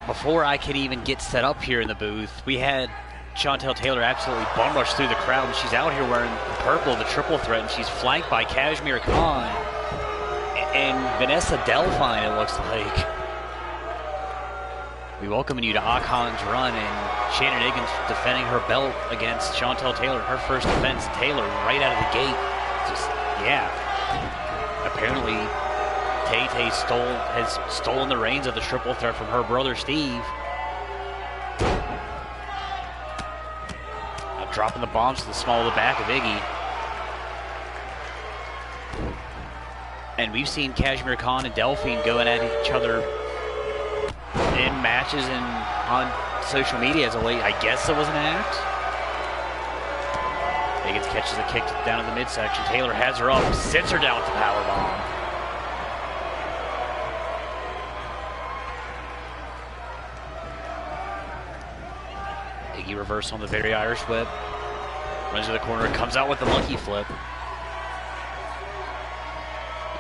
before I could even get set up here in the booth, we had Chantel Taylor absolutely bum rush through the crowd, and she's out here wearing purple, the triple threat, and she's flanked by Kashmir Khan and Vanessa Delphine, it looks like. We welcome you to Akhan's run, and Shannon Higgins defending her belt against Chantel Taylor. Her first defense, Taylor, right out of the gate. Just, yeah. Apparently, Tay-Tay has stolen the reins of the triple threat from her brother, Steve. Now dropping the bombs to the small of the back of Iggy. And we've seen Kashmir Khan and Delphine going at each other in matches and on social media as of late. I guess it was an act. Higgins catches a kick down in the midsection. Taylor has her up, sits her down with the powerbomb. Iggy reverse on the very Irish whip. Runs to the corner, comes out with the monkey flip.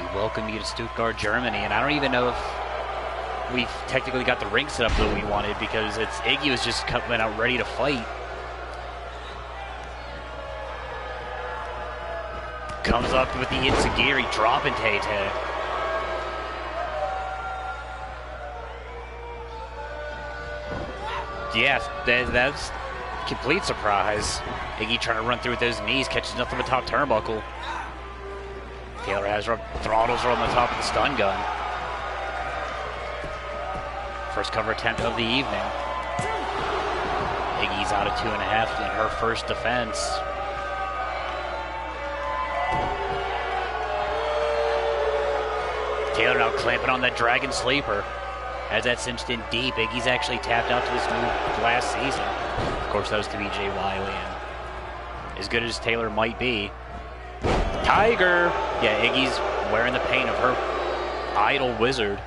We welcome you to Stuttgart, Germany, and I don't even know if we've technically got the ring set up that we wanted, because Iggy was just coming out ready to fight. Comes up with the Enziguri, dropping Tay-Tay. Yeah, that's complete surprise. Iggy trying to run through with those knees, catches nothing but top turnbuckle. Taylor has her, throttles her on the top of the stun gun. First cover attempt of the evening. Iggy's out of 2.5 in her first defense. Taylor now clamping on that Dragon Sleeper. As that cinched in deep, Iggy's actually tapped out to this move last season. Of course, that was to be Jay Wiley, and as good as Taylor might be, Tiger! Yeah, Iggy's wearing the paint of her idol Wizard.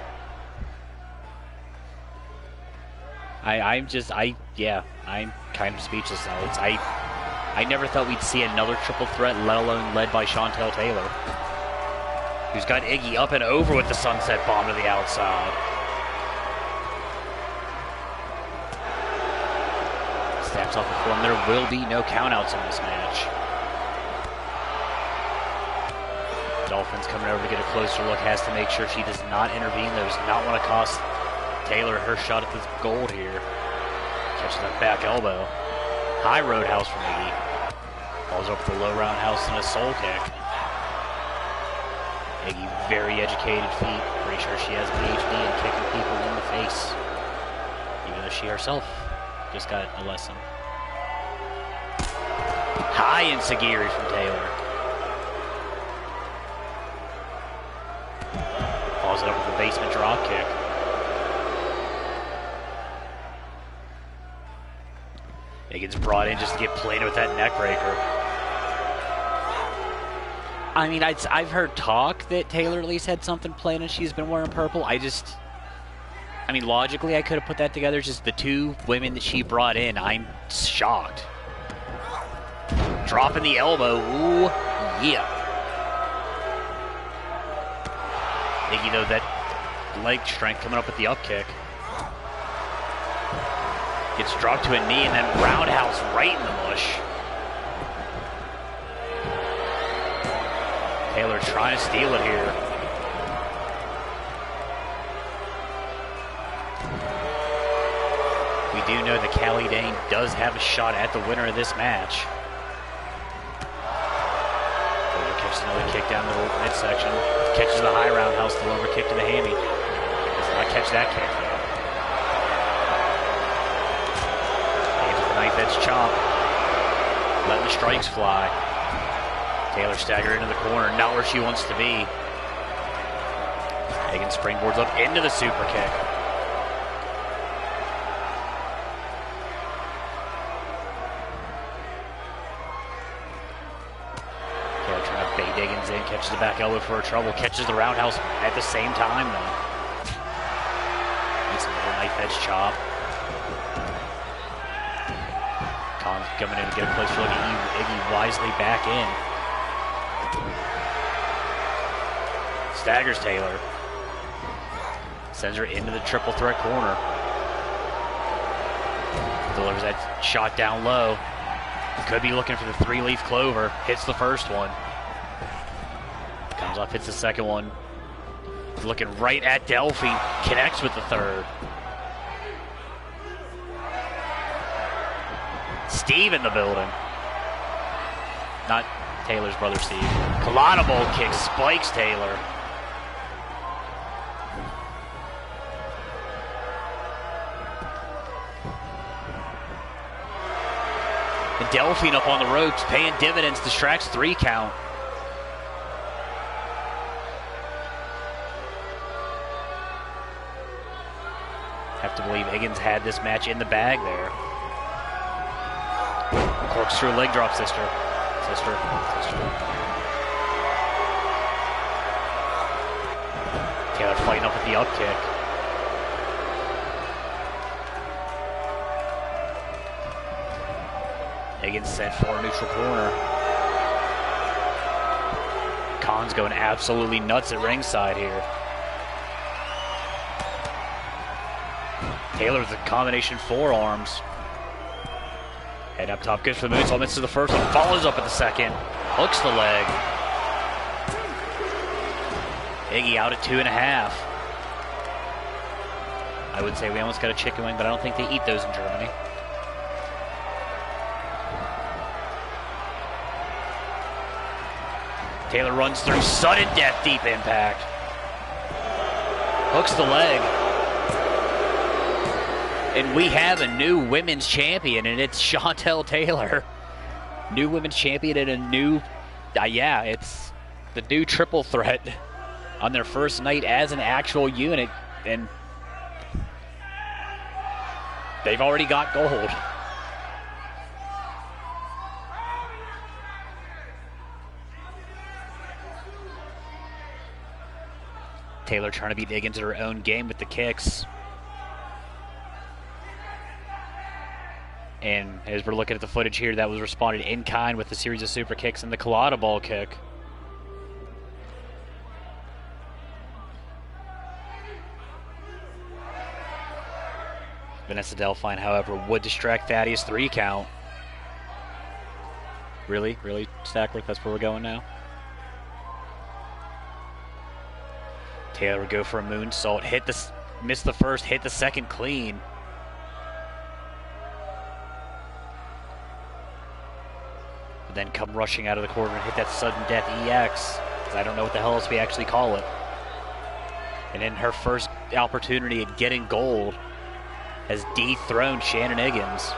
I'm kind of speechless now. I never thought we'd see another triple threat, let alone led by Chantel Taylor, who's got Iggy up and over with the sunset bomb to the outside. Snaps off the form. There will be no countouts in this match. Dolphins coming over to get a closer look, has to make sure she does not intervene. Does not want to cost Taylor her shot at the gold here. Catches that back elbow. High roadhouse from Iggy. Falls up the low roundhouse and a soul kick. Iggy, very educated feet. Pretty sure she has a PhD in kicking people in the face. Even though she herself just got a lesson. High Enziguri from Taylor. Follows it up with a basement drop kick. It gets brought in just to get played with that neck breaker. I mean, I've heard talk that Taylor at least had something planned and she's been wearing purple. I mean, logically, I could have put that together. Just the two women that she brought in, I'm shocked. Dropping the elbow. Ooh, yeah. Iggy, though, that leg strength coming up with the up kick. Gets dropped to a knee and then roundhouse right in the bush. Taylor trying to steal it here. We do know that Callie Dane does have a shot at the winner of this match. Taylor catches another kick down the midsection. Catches the high roundhouse, the lower kick to the hammy. Does not catch that kick though. Knife edge chop, letting the strikes fly. Taylor staggered into the corner, not where she wants to be. Higgins springboards up into the super kick. Taylor trying to bait Higgins in, catches the back elbow for her trouble, catches the roundhouse at the same time though. Gets another knife edge chop. Khan's coming in to get a closer look at Iggy wisely back in. Staggers Taylor. Sends her into the triple threat corner. delivers that shot down low. Could be looking for the 3-leaf clover. Hits the first one. Comes up, hits the second one. He's looking right at Delphi. Connects with the third. Steve in the building. Not Taylor's brother, Steve. Collidable kick spikes Taylor. And Delphine up on the ropes, paying dividends, distracts 3 count. Have to believe Higgins had this match in the bag there. Corkscrew leg drop, sister. Sister. Taylor fighting up with the up kick. Higgins sent for neutral corner. Khan's going absolutely nuts at ringside here. Taylor with a combination forearms. Head up top, good for the moonsault, misses the first one, follows up at the second, hooks the leg. Iggy out at 2.5. I would say we almost got a chicken wing, but I don't think they eat those in Germany. Taylor runs through, sudden death, deep impact. Hooks the leg. And we have a new women's champion, and it's Chantel Taylor. New women's champion and a new, it's the new triple threat on their first night as an actual unit. And they've already got gold. Taylor trying to beat Higgins at her own game with the kicks. And as we're looking at the footage here, that was responded in kind with a series of super kicks and the colada ball kick. Vanessa Delphine, however, would distract Thaddeus, 3 count. Really? Really, Stackworth? That's where we're going now? Taylor would go for a moonsault, miss the first, hit the second clean. But then come rushing out of the corner and hit that sudden death EX. I don't know what the hell else we actually call it. And in her first opportunity at getting gold, has dethroned Shannon Higgins.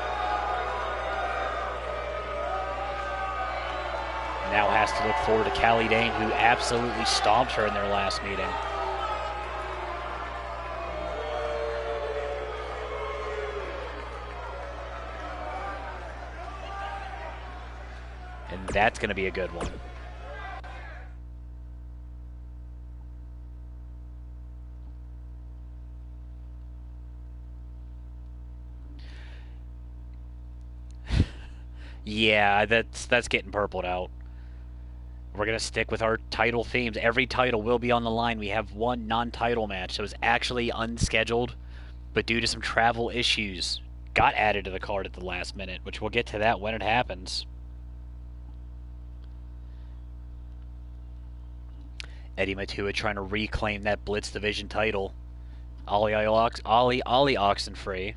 Now has to look forward to Callie Dane, who absolutely stomped her in their last meeting. And that's going to be a good one. Yeah, that's getting purpled out. We're going to stick with our title themes. Every title will be on the line. We have one non-title match that was actually unscheduled, but due to some travel issues, got added to the card at the last minute, which we'll get to that when it happens. Eddie Matua trying to reclaim that Blitz Division title. Ollie Oxenfree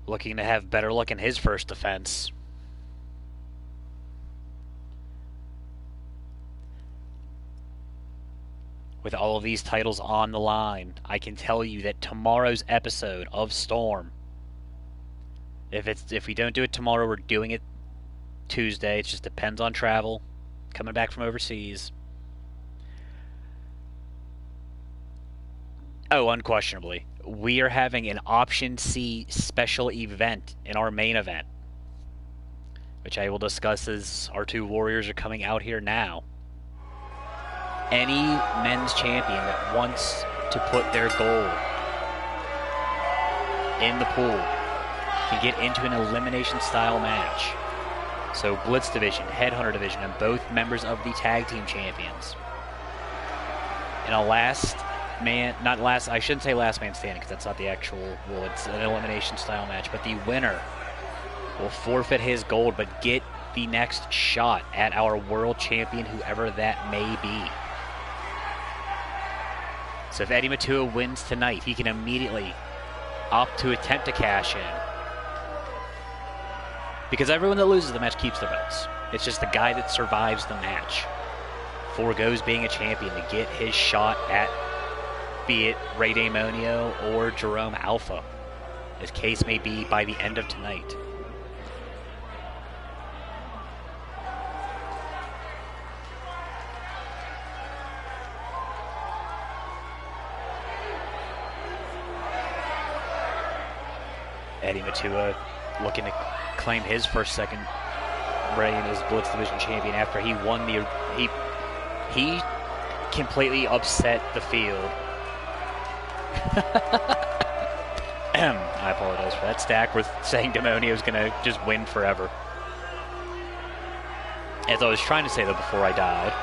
looking to have better luck in his first defense. With all of these titles on the line, I can tell you that tomorrow's episode of Storm, if we don't do it tomorrow, we're doing it Tuesday. It just depends on travel, coming back from overseas. Oh, unquestionably, we are having an Option C special event in our main event, which I will discuss as our two warriors are coming out here now. Any men's champion that wants to put their gold in the pool can get into an elimination style match. So Blitz Division, Headhunter Division, and both members of the Tag Team Champions. In a last man, not last, I shouldn't say last man standing because that's not the actual rule. It's an elimination style match, but the winner will forfeit his gold but get the next shot at our world champion, whoever that may be. So if Eddie Matua wins tonight, he can immediately opt to attempt to cash in. Because everyone that loses the match keeps their belts. It's just the guy that survives the match forgoes being a champion to get his shot at, be it Ray Damonio or Jerome Alpha, as case may be, by the end of tonight. Eddie Matua looking to claim his first second reign as Blitz Division champion after he won the... He completely upset the field. I apologize for that. Stack was saying Demonio was going to just win forever. As I was trying to say, though, before I died,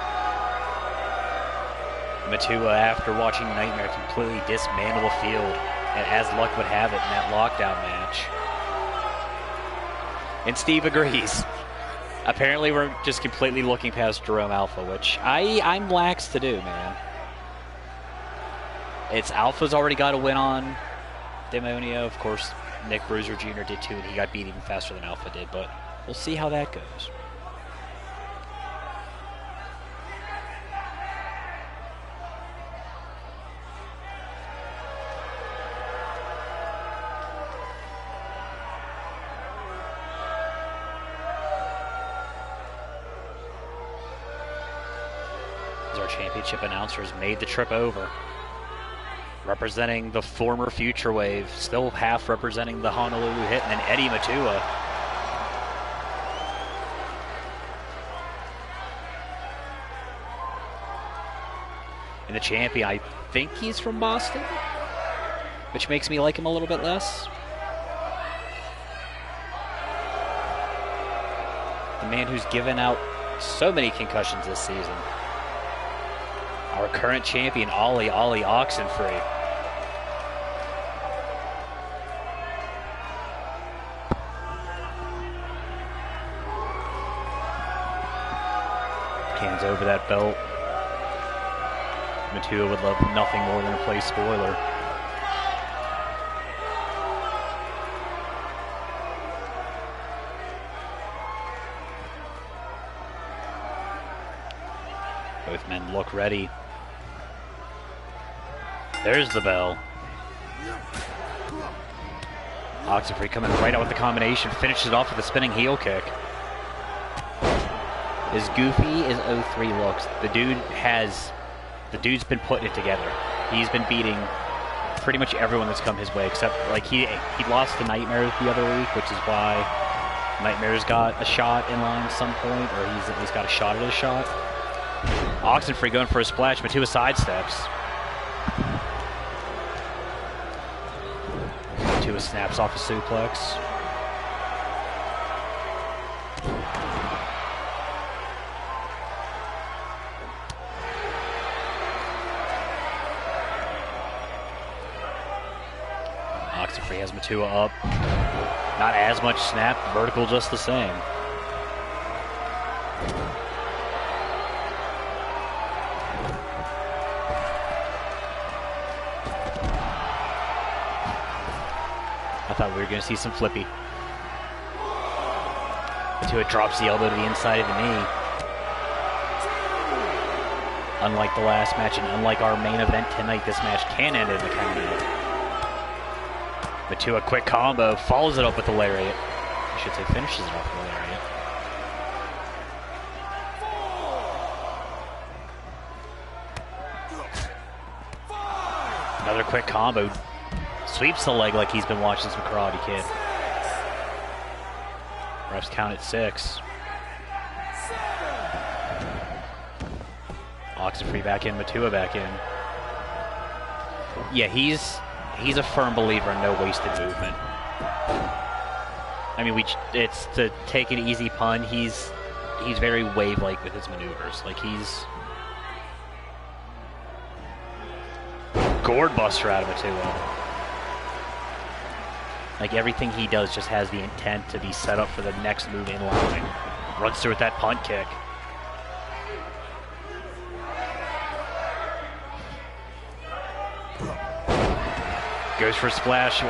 Matua, after watching Nightmare completely dismantle the field, and as luck would have it in that lockdown match. And Steve agrees. Apparently we're just completely looking past Jerome Alpha, which I'm lax to do, man. It's Alpha's already got a win on Demonio. Of course, Nick Bruiser Jr. did too, and he got beat even faster than Alpha did, but we'll see how that goes. Championship announcers made the trip over, representing the former Future Wave, still half representing the Honolulu Hit, and then Eddie Matua. And the champion, I think he's from Boston, which makes me like him a little bit less. The man who's given out so many concussions this season. Our current champion, Ollie Oxenfree. Hands over that belt. Matua would love nothing more than to play spoiler. Both men look ready. There's the bell. Oxenfree coming right out with the combination, finishes off with a spinning heel kick. As goofy as 03 looks, the dude's been putting it together. He's been beating pretty much everyone that's come his way, except like he lost to Nightmare the other week, which is why Nightmare's got a shot in line at some point, or he's at least got a shot at a shot. Oxenfree going for a splash, Matua sidesteps. Matua snaps off a suplex. Oxenfree has Matua up. Not as much snap, vertical just the same. I thought we were going to see some flippy. Matua drops the elbow to the inside of the knee. Unlike the last match and unlike our main event tonight, this match can end in the countout. Matua quick combo, follows it up with a lariat. I should say finishes it off with a lariat. Another quick combo. Sweeps the leg like he's been watching some Karate Kid. Refs count at 6. Oxenfree back in, Matua back in. Yeah, he's a firm believer in no wasted movement. I mean, it's to take an easy pun. He's very wave-like with his maneuvers. Like gourd buster out of Matua. Like everything he does just has the intent to be set up for the next move in line. Runs through with that punt kick. Goes for a splash,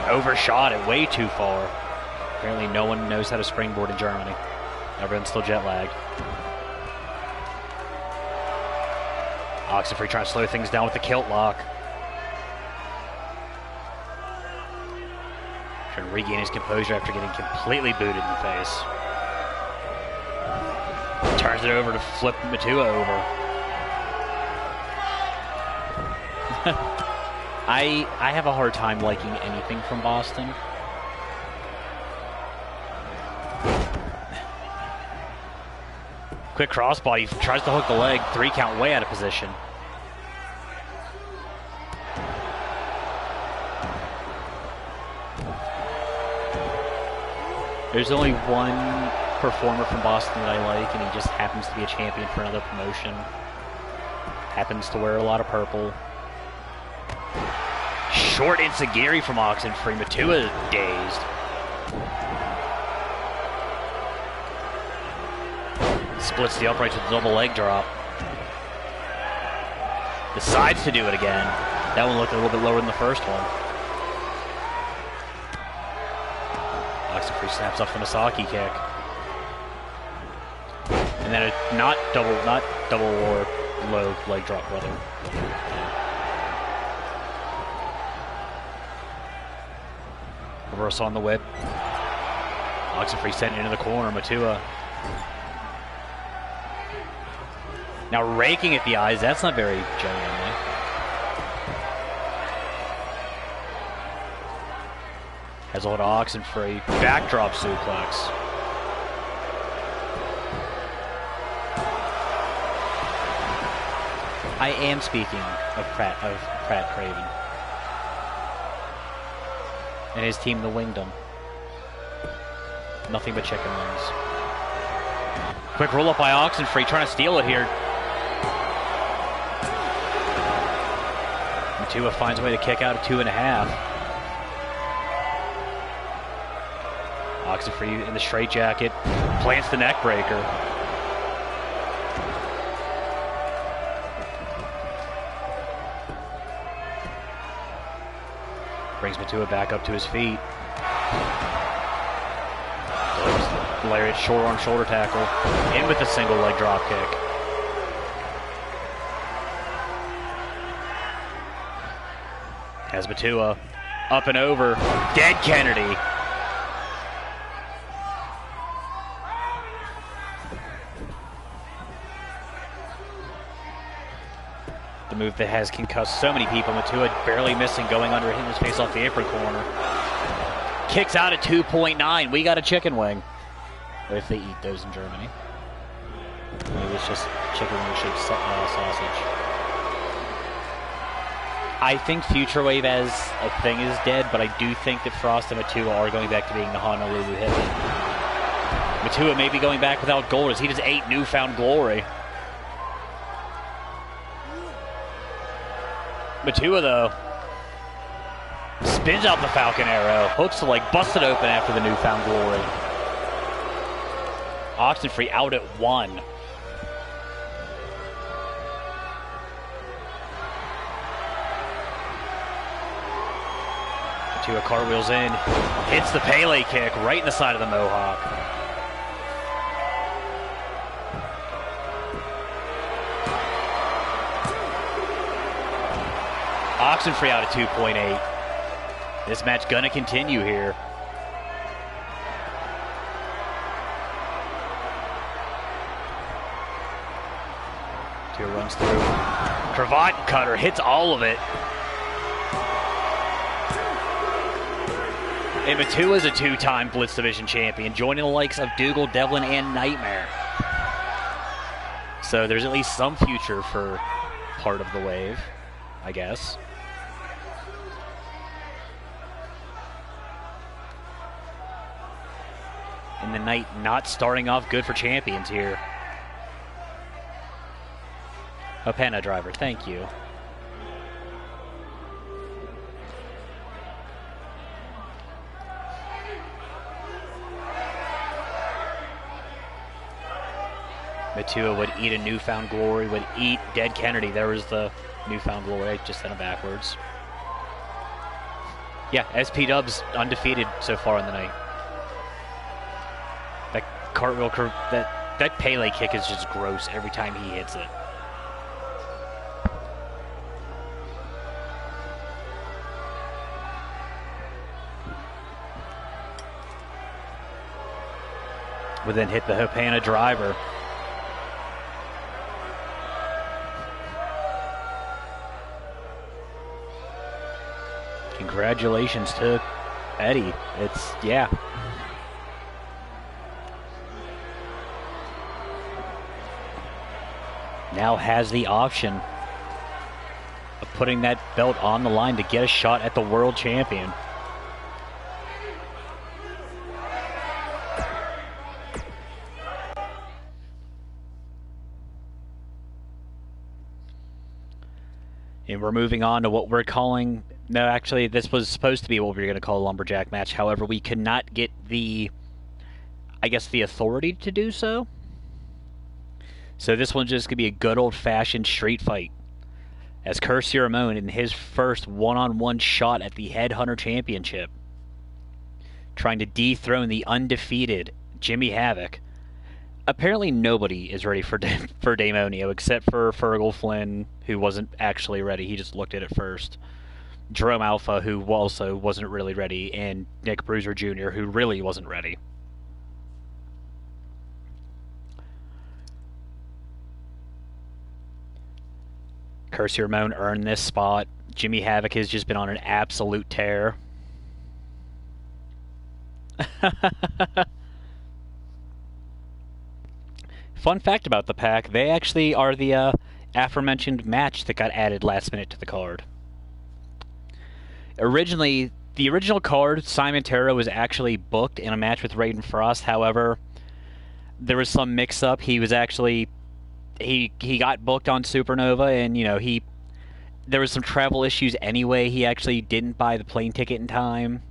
overshot it way too far. Apparently no one knows how to springboard in Germany. Everyone's still jet lagged. Oxenfree trying to slow things down with the kilt lock. Trying to regain his composure after getting completely booted in the face. Turns it over to flip Matua over. I have a hard time liking anything from Boston. Quick crossbody, tries to hook the leg, 3 count way out of position. There's only one performer from Boston that I like, and he just happens to be a champion for another promotion. Happens to wear a lot of purple. Short Insagiri from Oxenfree. Matua is dazed. Splits the uprights with a double leg drop. Decides to do it again. That one looked a little bit lower than the first one. Oxenfree snaps off the Misaki kick. And then a not double or low leg drop, brother. Reversal on the whip. Oxenfree sent it into the corner. Matua. Now raking at the eyes, that's not very genuinely. Has a lot of Oxenfree. Backdrop suplex. I am speaking of Pratt Craven. And his team, the Wingdom. Nothing but chicken wings. Quick roll up by Oxenfree, trying to steal it here. Matua finds a way to kick out of 2.5. Oxenfree in the straitjacket, plants the neck breaker. Brings Matua back up to his feet. Lariat short arm shoulder tackle. In with a single leg drop kick. Has Matua up and over. Dead Kennedy. The move that has concussed so many people. Matua barely missing, going under, hitting his face off the apron corner. Kicks out at 2.9. We got a chicken wing. If they eat those in Germany. Maybe it's just chicken wing shaped sausage. I think Future Wave as a thing is dead, but I do think that Frost and Matua are going back to being the Honolulu Hitman. Matua may be going back without gold as he just ate newfound glory. Matua, though, spins out the Falcon Arrow, hooks the leg, busted open after the newfound glory. Oxenfree out at 1. Matua cartwheels in, hits the Pele kick right in the side of the Mohawk. Oxenfree out at 2.8. This match gonna continue here. Matua runs through. Cravat cutter hits all of it. And Matua is a 2-time Blitz Division champion, joining the likes of Dougal, Devlin, and Nightmare. So there's at least some future for part of the wave, I guess. And the night not starting off good for champions here. A Penna driver, thank you. Matua would eat a newfound glory, would eat dead Kennedy. There was the newfound glory. I just said it backwards. Yeah, SP Dubs undefeated so far in the night. That cartwheel, that Pele kick is just gross every time he hits it. Would then hit the Hopana driver. Congratulations to Eddie. Yeah. Now has the option of putting that belt on the line to get a shot at the world champion. And we're moving on to what we're calling... No, actually, this was supposed to be what we were going to call a lumberjack match. However, we could not get the authority to do so. So this one's just going to be a good old-fashioned street fight. As Curse Ramon in his first one-on-one shot at the Headhunter Championship, trying to dethrone the undefeated Jimmy Havoc. Apparently nobody is ready for Daemonio except for Fergal Flynn, who wasn't actually ready. He just looked at it first. Jerome Alpha, who also wasn't really ready, and Nick Bruiser Jr., who really wasn't ready. Curse Ramon earned this spot. Jimmy Havoc has just been on an absolute tear. Fun fact about the pack, they actually are the aforementioned match that got added last minute to the card. Originally, the original card, Simon Terra, was actually booked in a match with Raiden Frost. However, there was some mix-up. He was actually... He got booked on Supernova, and, you know, there was some travel issues anyway. He actually didn't buy the plane ticket in time.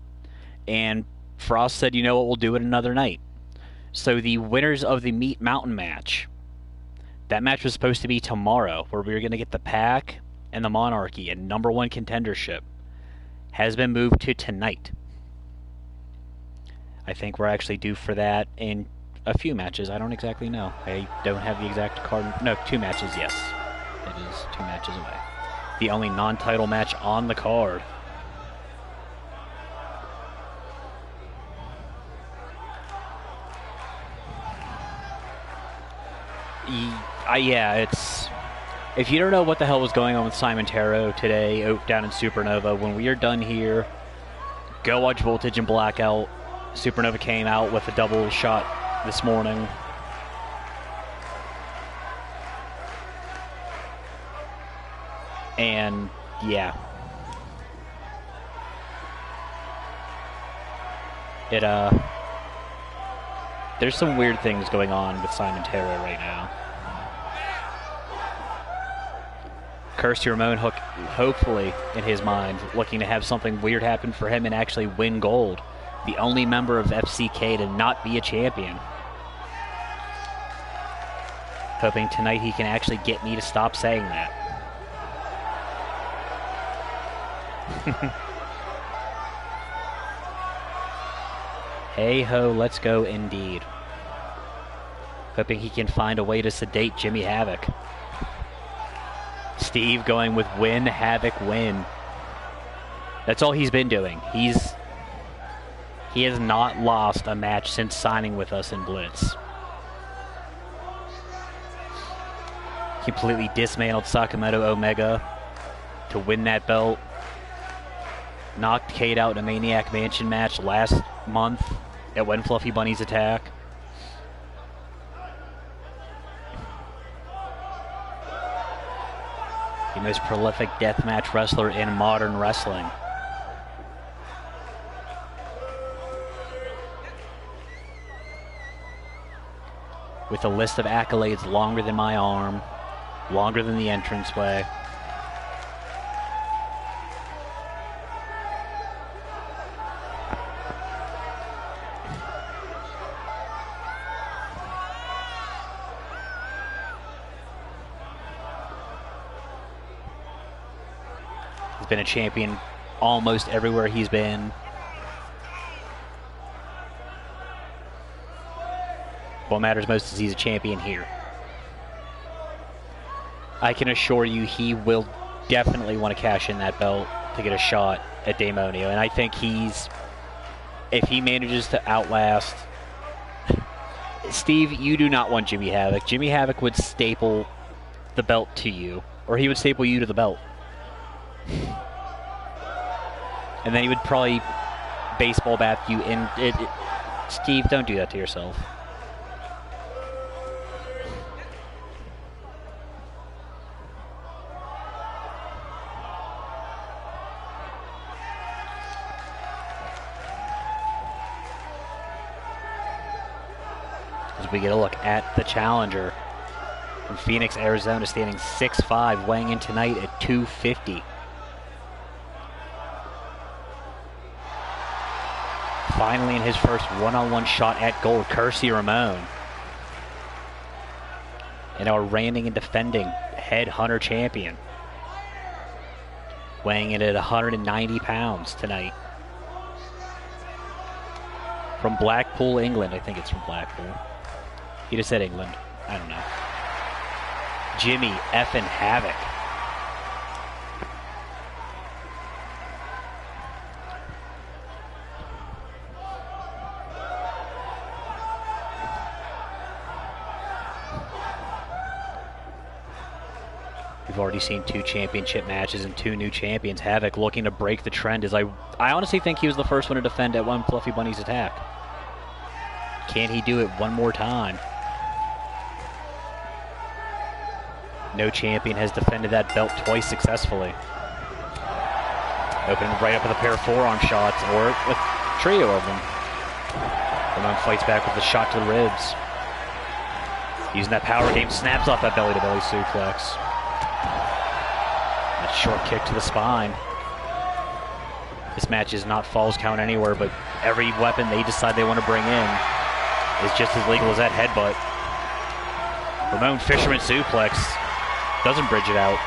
And Frost said, you know what, we'll do it another night. So the winners of the Meat Mountain match, that match was supposed to be tomorrow, where we were going to get the Pack and the Monarchy and #1 contendership, has been moved to tonight. I think we're actually due for that in a few matches. I don't exactly know. I don't have the exact card. No, 2 matches, yes. It is 2 matches away. The only non-title match on the card. Yeah, it's... If you don't know what the hell was going on with Simon Tarot today down in Supernova, when we are done here, go watch Voltage and Blackout. Supernova came out with a double shot this morning. And, yeah. There's some weird things going on with Simon Tarot right now. Curse Ramon, hopefully, in his mind, looking to have something weird happen for him and actually win gold. The only member of FCK to not be a champion. Hoping tonight he can actually get me to stop saying that. Hey ho, let's go indeed. Hoping he can find a way to sedate Jimmy Havoc. Steve going with win, Havoc, win. That's all he's been doing. He has not lost a match since signing with us in Blitz. Completely dismantled Sakamoto Omega to win that belt. Knocked Cade out in a Maniac Mansion match last month at When Fluffy Bunnies Attack. The most prolific deathmatch wrestler in modern wrestling. With a list of accolades longer than my arm, longer than the entranceway. been a champion almost everywhere he's been. What matters most is he's a champion here. I can assure you he will definitely want to cash in that belt to get a shot at Daemonio. And I think if he manages to outlast... Steve, you do not want Jimmy Havoc. Jimmy Havoc would staple the belt to you, or he would staple you to the belt. And then he would probably baseball bat you in. Steve, don't do that to yourself. As we get a look at the challenger from Phoenix, Arizona, standing 6'5", weighing in tonight at 250. Finally in his first one-on-one shot at gold, Kersey Ramon. And our reigning and defending headhunter champion. Weighing in at 190 pounds tonight. From Blackpool, England. I think it's from Blackpool. He just said England. I don't know. Jimmy effing Havoc. We've already seen 2 championship matches and 2 new champions. Havoc looking to break the trend. As I honestly think he was the first one to defend at one Fluffy Bunny's attack. Can he do it one more time? No champion has defended that belt twice successfully. Opening right up with a pair of forearm shots, or a trio of them. Ramon fights back with a shot to the ribs. Using that power game, snaps off that belly-to-belly suplex. That short kick to the spine. This match is not Falls Count anywhere, but every weapon they decide they want to bring in is just as legal as that headbutt. Ramon Fisherman suplex. Doesn't bridge it out.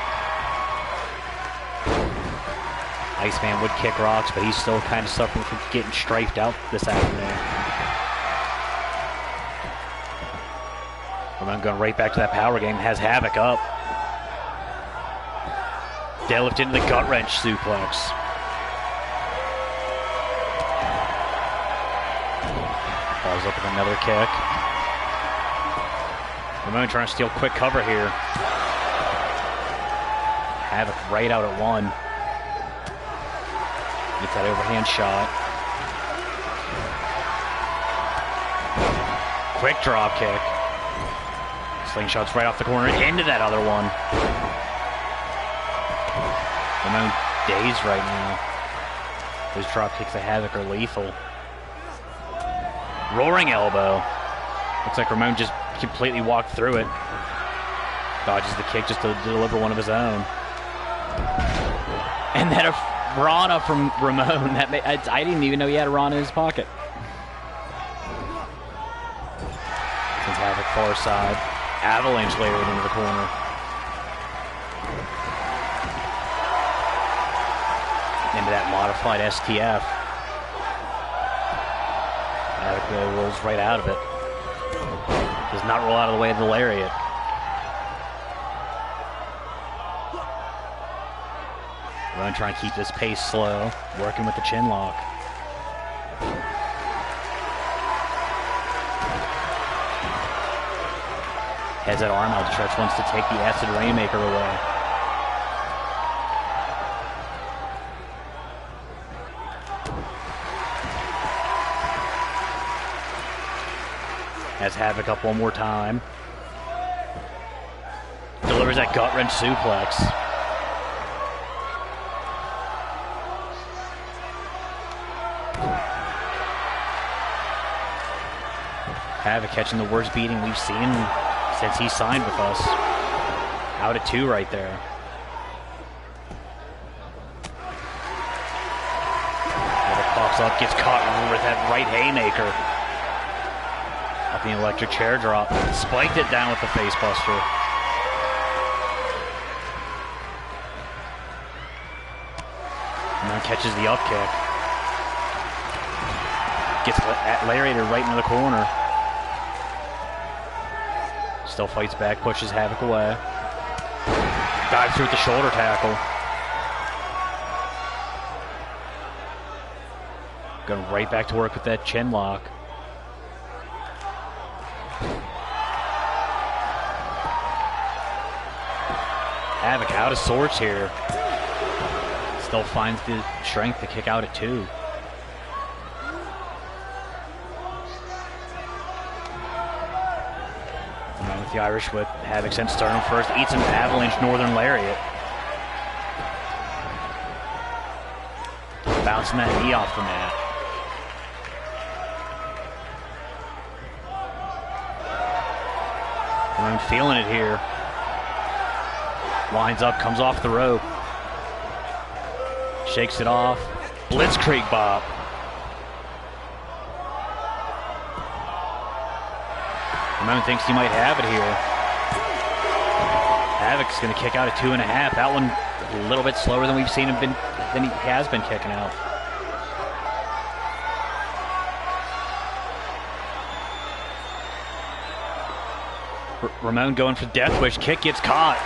Iceman would kick rocks, but he's still kind of suffering from getting strafed out this afternoon. Ramon going right back to that power game. Has Havoc up. Deadlift into the gut wrench suplex. Falls up with another kick. Ramon trying to steal quick cover here. Havoc right out at 1. Gets that overhand shot. Quick drop kick. Slingshots right off the corner into that other one. Ramon dazed right now. Those drop kicks of Havoc are lethal. Roaring elbow. Looks like Ramon just completely walked through it. Dodges the kick just to deliver one of his own. And then a Rana from Ramon. I didn't even know he had a Rana in his pocket. Sends Havoc far side. Avalanche layered into the corner. Into that modified STF. Havoc rolls right out of it. Does not roll out of the way of the lariat. Ramon trying to keep this pace slow, working with the chin lock. Has that arm outstretched, wants to take the acid rainmaker away. Has Havoc up one more time. Delivers that gut wrench suplex. Havoc catching the worst beating we've seen since he signed with us. Out at 2 right there. Havoc pops up, gets caught with that right haymaker. Up the electric chair drop. Spiked it down with the face buster. And then catches the up kick. Gets lariated right into the corner. Still fights back, pushes Havoc away. Dives through with the shoulder tackle. Going right back to work with that chin lock. Havoc out of sorts here. Still finds the strength to kick out at 2. And with the Irish whip, Havoc sends sternum first, eats an avalanche northern lariat. Bouncing that knee off the mat. And I'm feeling it here. Lines up, comes off the rope. Shakes it off. Blitzkrieg bop. Ramon thinks he might have it here. Havoc's going to kick out at 2.5. That one a little bit slower than we've seen him than he has been kicking out. Ramon going for Death Wish. Kick gets caught.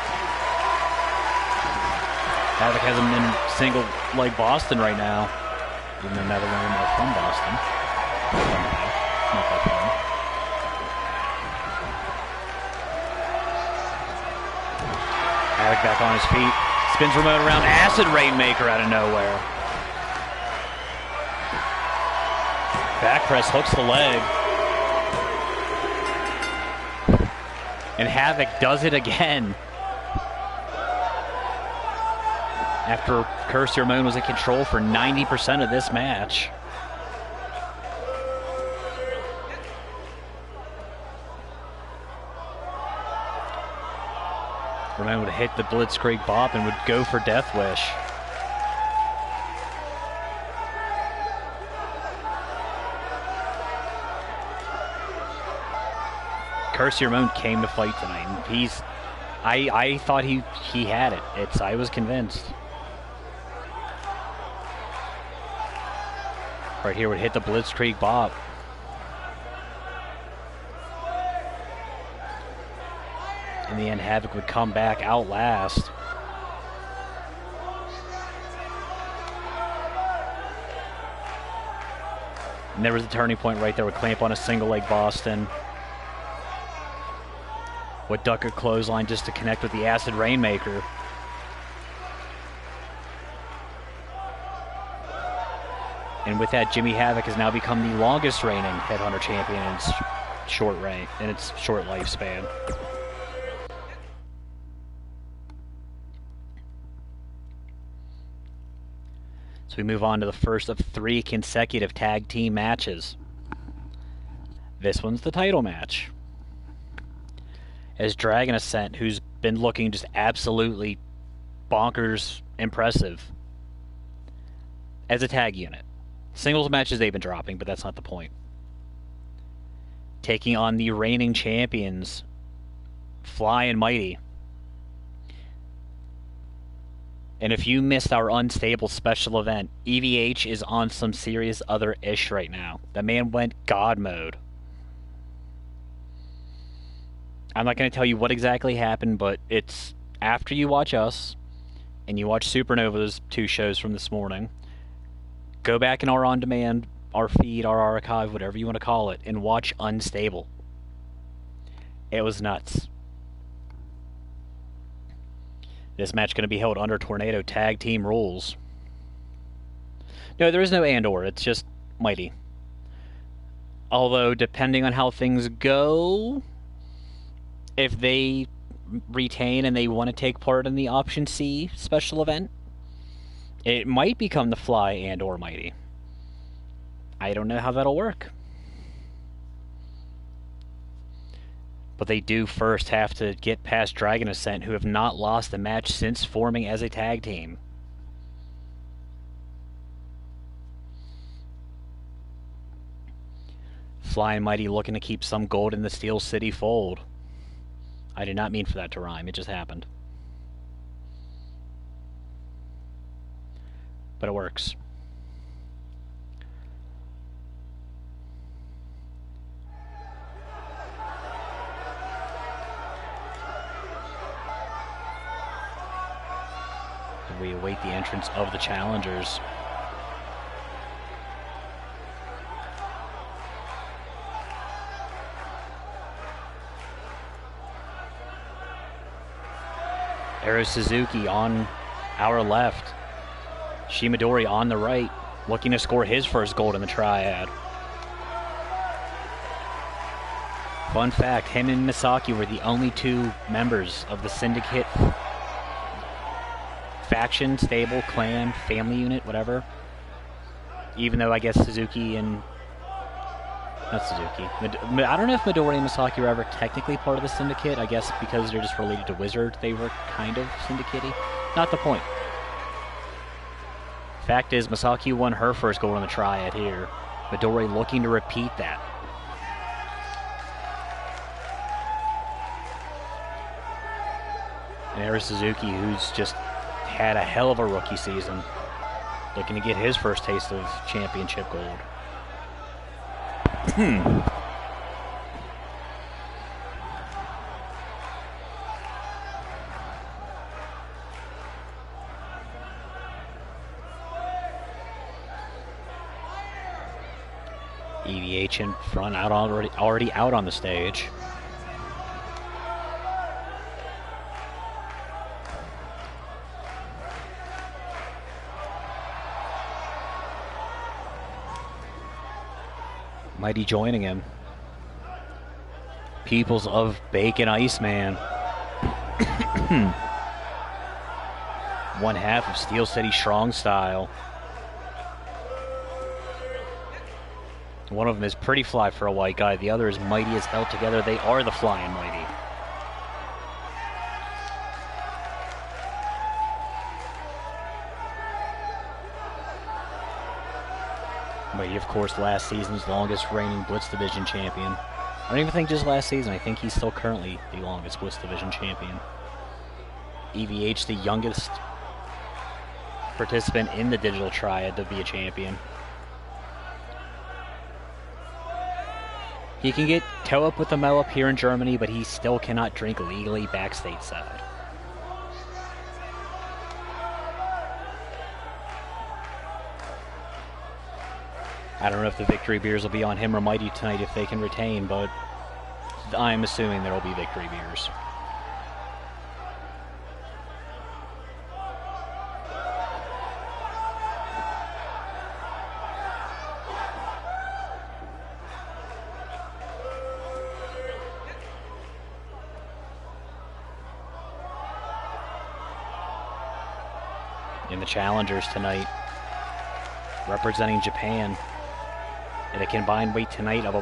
Havoc has him in single leg Boston right now. Even though neither one of them are from Boston. Not that fun. Havoc back on his feet. Spins Ramon around. Acid Rainmaker out of nowhere. Back press hooks the leg. And Havoc does it again. After Kirsty Ramon was in control for 90% of this match. Ramon would hit the Blitzkrieg bop and would go for Death Wish. Kirsty Ramon came to fight tonight, and I thought he had it. I was convinced. Right here would hit the Blitzkrieg bop. In the end, Havoc would come back out last. And there was a turning point right there. Would clamp on a single leg Boston. Would duck a clothesline just to connect with the Acid Rainmaker. And with that, Jimmy Havoc has now become the longest reigning Headhunter champion in its short lifespan. So we move on to the first of 3 consecutive tag team matches. This one's the title match. As Dragon Ascent, who's been looking just absolutely bonkers impressive as a tag unit. Singles matches they've been dropping, but that's not the point. Taking on the reigning champions, Fly and Mighty. And if you missed our Unstable special event, EVH is on some serious other ish right now. The man went God mode. I'm not going to tell you what exactly happened, but it's after you watch us and you watch Supernova's 2 shows from this morning. Go back in our on-demand, our feed, our archive, whatever you want to call it, and watch Unstable. It was nuts. This match going to be held under Tornado Tag Team rules. No, there is no and/or. It's just Mighty. Although, depending on how things go, if they retain and they want to take part in the Option C special event, it might become the Fly and/or Mighty. I don't know how that'll work. But they do first have to get past Dragon Ascent, who have not lost a match since forming as a tag team. Fly and Mighty looking to keep some gold in the Steel City fold. I did not mean for that to rhyme, it just happened. but it works. And we await the entrance of the challengers. There's Suzuki on our left. Shimadori on the right, looking to score his first gold in the triad. Fun fact, him and Misaki were the only two members of the Syndicate faction, stable, clan, family unit, whatever. Even though I guess Suzuki and... Not Suzuki. I don't know if Midori and Misaki were ever technically part of the Syndicate. I guess because they're just related to Wizard, they were kind of Syndicate-y. Not the point. Fact is, Misaki won her first gold in the triad here. Midori looking to repeat that. And there's Suzuki, who's just had a hell of a rookie season. Looking to get his first taste of championship gold. EVH in front, already out on the stage. Mighty joining him. Peoples of Bacon Iceman. One half of Steel City Strong Style. One of them is pretty fly for a white guy. The other is mighty as hell. Together they are the Flying Mighty. Mighty, of course, last season's longest reigning Blitz Division champion. I don't even think just last season. I think he's still currently the longest Blitz Division champion. EVH, the youngest participant in the Digital Triad to be a champion. He can get toe up with the Mel up here in Germany, but he still cannot drink legally back stateside. I don't know if the victory beers will be on him or Mighty tonight if they can retain, but I'm assuming there will be victory beers. In the challengers tonight, representing Japan, at a combined weight tonight of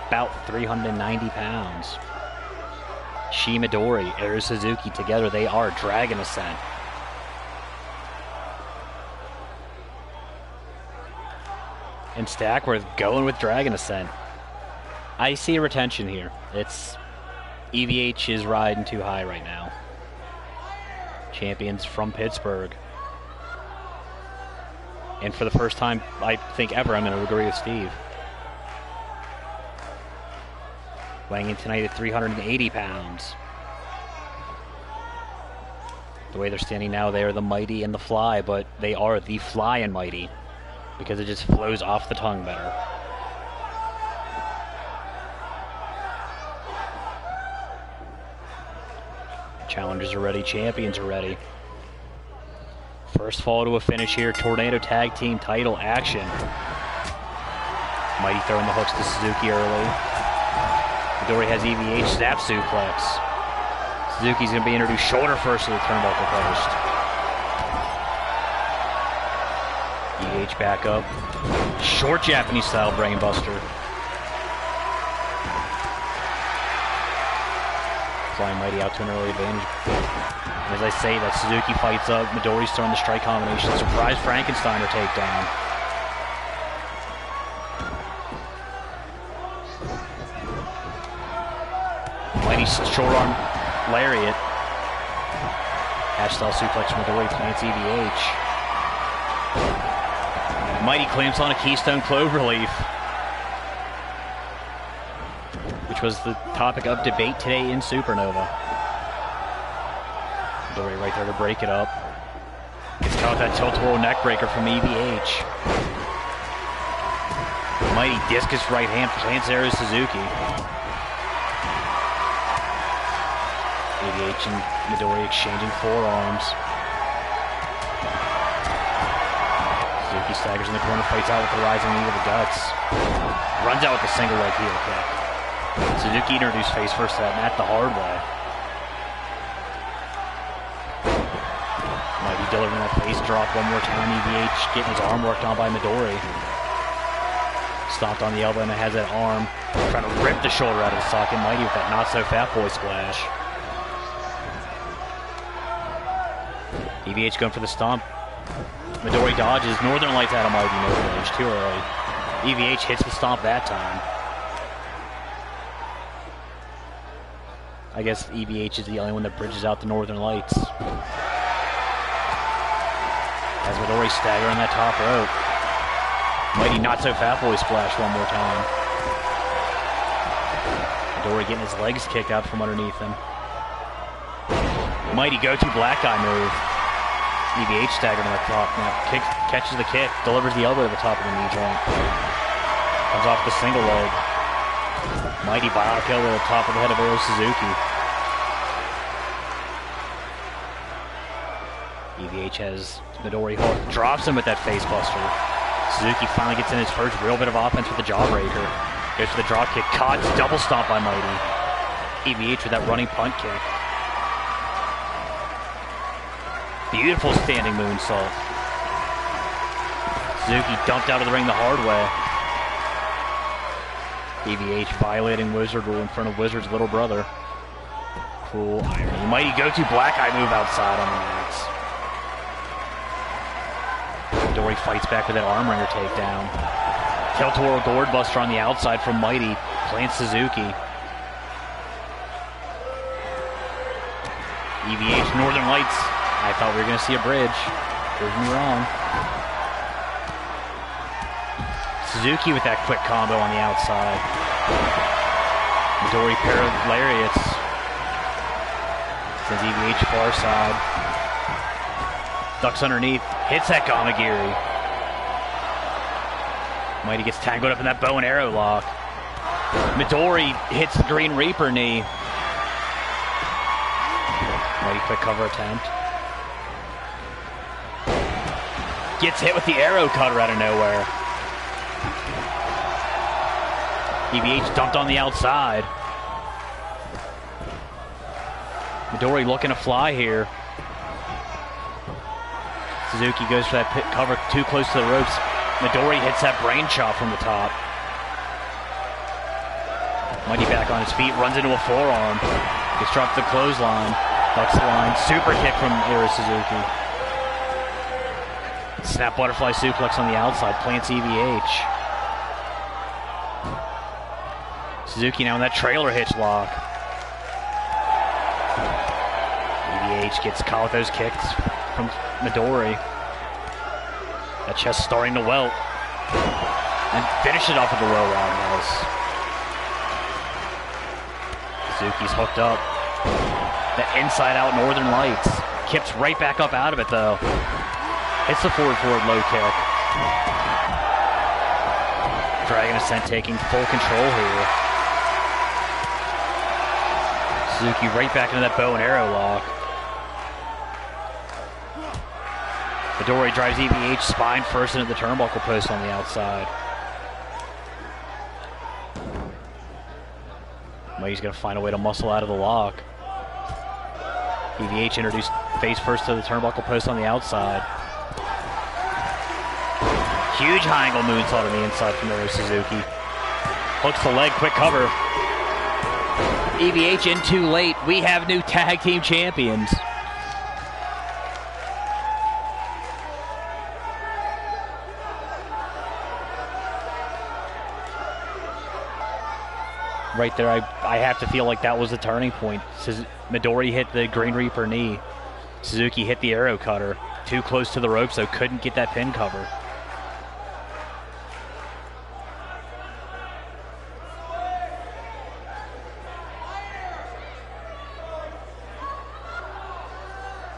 about 390 pounds. Shimadori, Air Suzuki, together they are Dragon Ascent. And Stackworth going with Dragon Ascent. I see a retention here. It's EVH is riding too high right now. Champions from Pittsburgh. And for the first time, I think ever, I'm going to agree with Steve. Weighing in tonight at 380 pounds. The way they're standing now, they are the Mighty and the Fly, but they are the Fly and Mighty because it just flows off the tongue better. Challengers are ready, champions are ready. First fall to a finish here, Tornado Tag Team title action. Mighty throwing the hooks to Suzuki early. Midori has EVH snap suplex. Suzuki's going to be introduced shoulder first to the turnbuckle post. EVH back up. Short Japanese style brainbuster. Flying Mighty out to an early advantage. As I say that, Suzuki fights up. Midori's throwing the strike combination. Surprise Frankensteiner takedown. Mighty short arm lariat. Hash style suplex from Midori plants EVH. Mighty clamps on a Keystone Cloverleaf, which was the topic of debate today in Supernova. Midori right there to break it up. Gets caught that tilt-twirl neck breaker from EVH. Mighty discus right hand plants there as Suzuki. EVH and Midori exchanging forearms. Suzuki staggers in the corner, fights out with the rising knee to the guts. Runs out with a single leg heel kick. Suzuki introduced face first to that mat the hard way. Mighty delivering that face drop one more time. EVH getting his arm worked on by Midori. Stomped on the elbow and it has that arm trying to rip the shoulder out of the socket. Mighty with that not so fat boy splash. EVH going for the stomp. Midori dodges. Northern Lights out of Mighty, no range, too early. EVH hits the stomp that time. I guess EVH is the only one that bridges out the Northern Lights. As Midori stagger on that top rope. Mighty not so fat boy splash one more time. Midori getting his legs kicked out from underneath him. Mighty go-to black guy move. EVH staggered on the top. Now catches the kick, delivers the elbow to the top of the knee joint. Comes off the single leg. Mighty biotic elbow to the top of the head of Aro Suzuki. EVH has Midori hook, drops him with that face buster. Suzuki finally gets in his first real bit of offense with the jawbreaker. Goes for the drop kick, caught, double stomp by Mighty. EVH with that running punt kick. Beautiful standing moonsault. Suzuki dumped out of the ring the hard way. EVH violating Wizard rule in front of Wizard's little brother. Cruel irony. Mighty go-to black eye move outside on the mats. Midori fights back with that arm wringer takedown. Tilt-twirl gourd buster on the outside from Mighty. Plants Suzuki. EVH Northern Lights. I thought we were going to see a bridge. Proved me wrong. Suzuki with that quick combo on the outside. Midori pair of lariats. Sends EVH far side. Ducks underneath. Hits that Gamagiri. Mighty gets tangled up in that bow and arrow lock. Midori hits the Green Reaper knee. Mighty quick cover attempt. Gets hit with the arrow cutter out of nowhere. EVH dumped on the outside. Midori looking to fly here. Suzuki goes for that pit cover too close to the ropes. Midori hits that brain chop from the top. Mighty back on his feet, runs into a forearm. Gets dropped to the clothesline. Ducks the line. Super kick from Aro Suzuki. Snap butterfly suplex on the outside, plants EVH. Suzuki now in that trailer hitch lock. EVH gets caught with those kicks from Midori. That chest starting to welt. And finish it off with the low roundhouse. Suzuki's hooked up. The inside out Northern Lights. Kips right back up out of it though. Hits the forward low kick. Dragon Ascent taking full control here. Suzuki right back into that bow and arrow lock. Midori drives EVH spine first into the turnbuckle post on the outside. Mighty's going to find a way to muscle out of the lock. EVH introduced face first to the turnbuckle post on the outside. Huge high angle moonsault on the inside from Aro Suzuki. Hooks the leg, quick cover. EVH in too late. We have new tag team champions. Right there, I have to feel like that was the turning point. Midori hit the Green Reaper knee. Suzuki hit the arrow cutter. Too close to the rope, so couldn't get that pin cover.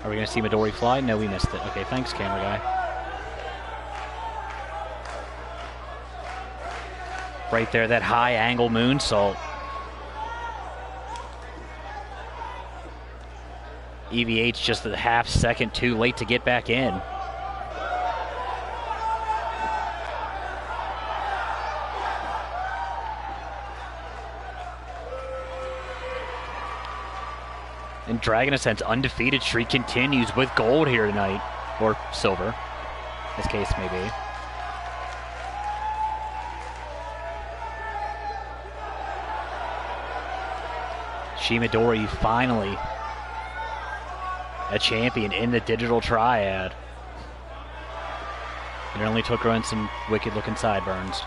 Are we going to see Midori fly? No, we missed it. Okay, thanks, camera guy. Right there, that high angle moonsault. EVH just a half second too late to get back in. And Dragon Ascent's undefeated streak continues with gold here tonight. Or silver, as case may be. Midori finally a champion in the digital triad. It only took her on some wicked looking sideburns.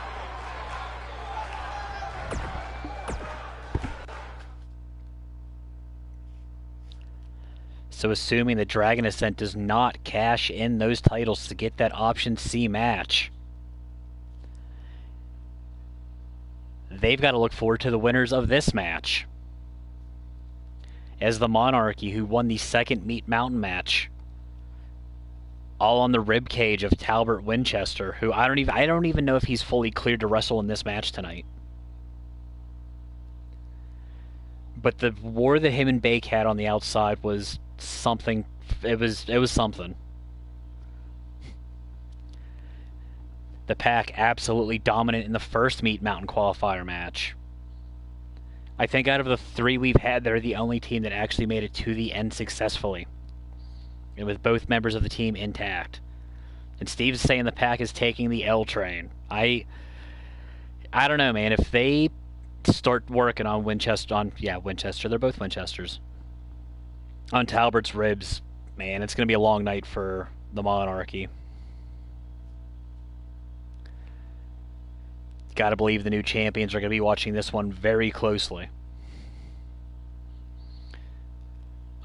So assuming the Dragon Ascent does not cash in those titles to get that option C match, they've got to look forward to the winners of this match. As the Monarchy, who won the second Meat Mountain match, all on the rib cage of Talbot Winchester, who I don't even know if he's fully cleared to wrestle in this match tonight. But the war that him and Bake had on the outside was something. It was something. The Pack absolutely dominant in the first Meat Mountain qualifier match. I think out of the three we've had, they're the only team that actually made it to the end successfully, and with both members of the team intact. And Steve's saying the Pack is taking the L train. I don't know, man. If they start working on Winchester, they're both Winchesters. On Talbert's ribs, man, it's going to be a long night for the Monarchy. Got to believe the new champions are going to be watching this one very closely.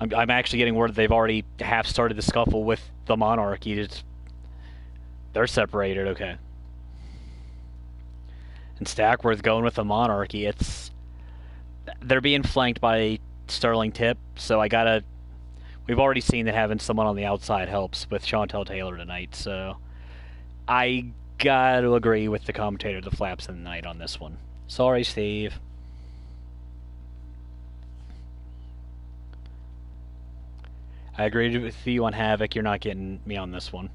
I'm actually getting word that they've already half started the scuffle with the Monarchy. They're separated, okay. And Stackworth going with the Monarchy. They're being flanked by Sterling Tip, so we've already seen that having someone on the outside helps with Chantel Taylor tonight, so I got to agree with the commentator, the Flaps in the night on this one. Sorry, Steve. I agree with you on Havoc. You're not getting me on this one.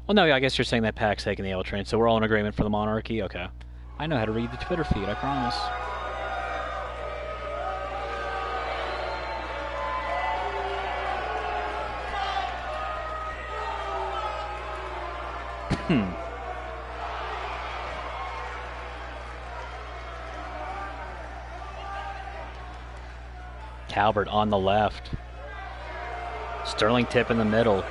Well, no, I guess you're saying that Pack's taking the L train, so we're all in agreement for the Monarchy? Okay. I know how to read the Twitter feed, I promise. Talbot on the left. Sterling Tip in the middle.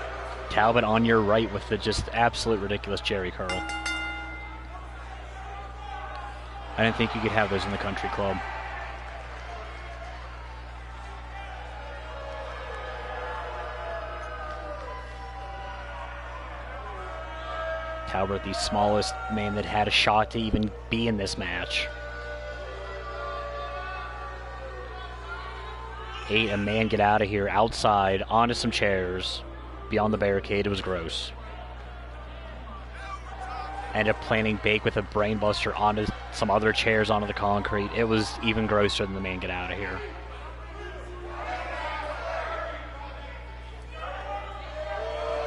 Talbot on your right with the just absolute ridiculous Jerry curl. I didn't think you could have those in the country club. Talbot, the smallest man that had a shot to even be in this match. A man get out of here, outside, onto some chairs, beyond the barricade. It was gross. Ended up planting Bake with a brainbuster onto some other chairs onto the concrete. It was even grosser than the man get out of here.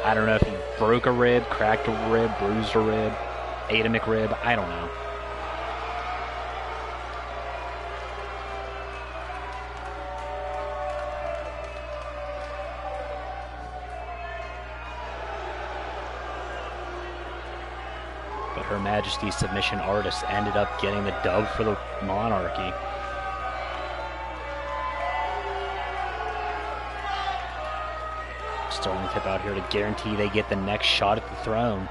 I don't know if he broke a rib, cracked a rib, bruised a rib, ate a McRib. I don't know. But Her Majesty's submission artist ended up getting the dub for the Monarchy. Sterling Tip out here to guarantee they get the next shot at the throne.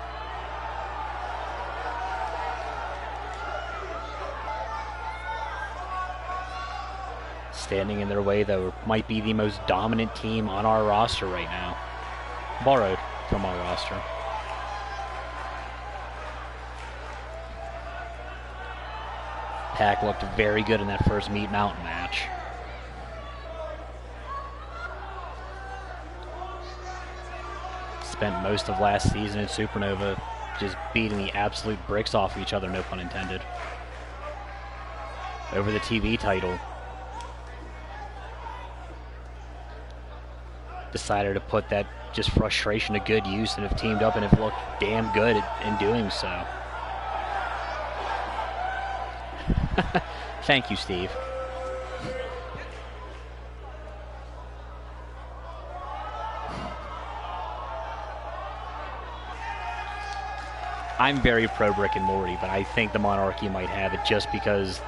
Standing in their way, though, might be the most dominant team on our roster right now. Borrowed from our roster. Pack looked very good in that first Meat Mountain match. spent most of last season in Supernova just beating the absolute bricks off each other, no pun intended, over the TV title. Decided to put that just frustration to good use and have teamed up and have looked damn good in doing so. Thank you, Steve. I'm very pro Brick and Morty, but I think the Monarchy might have it just because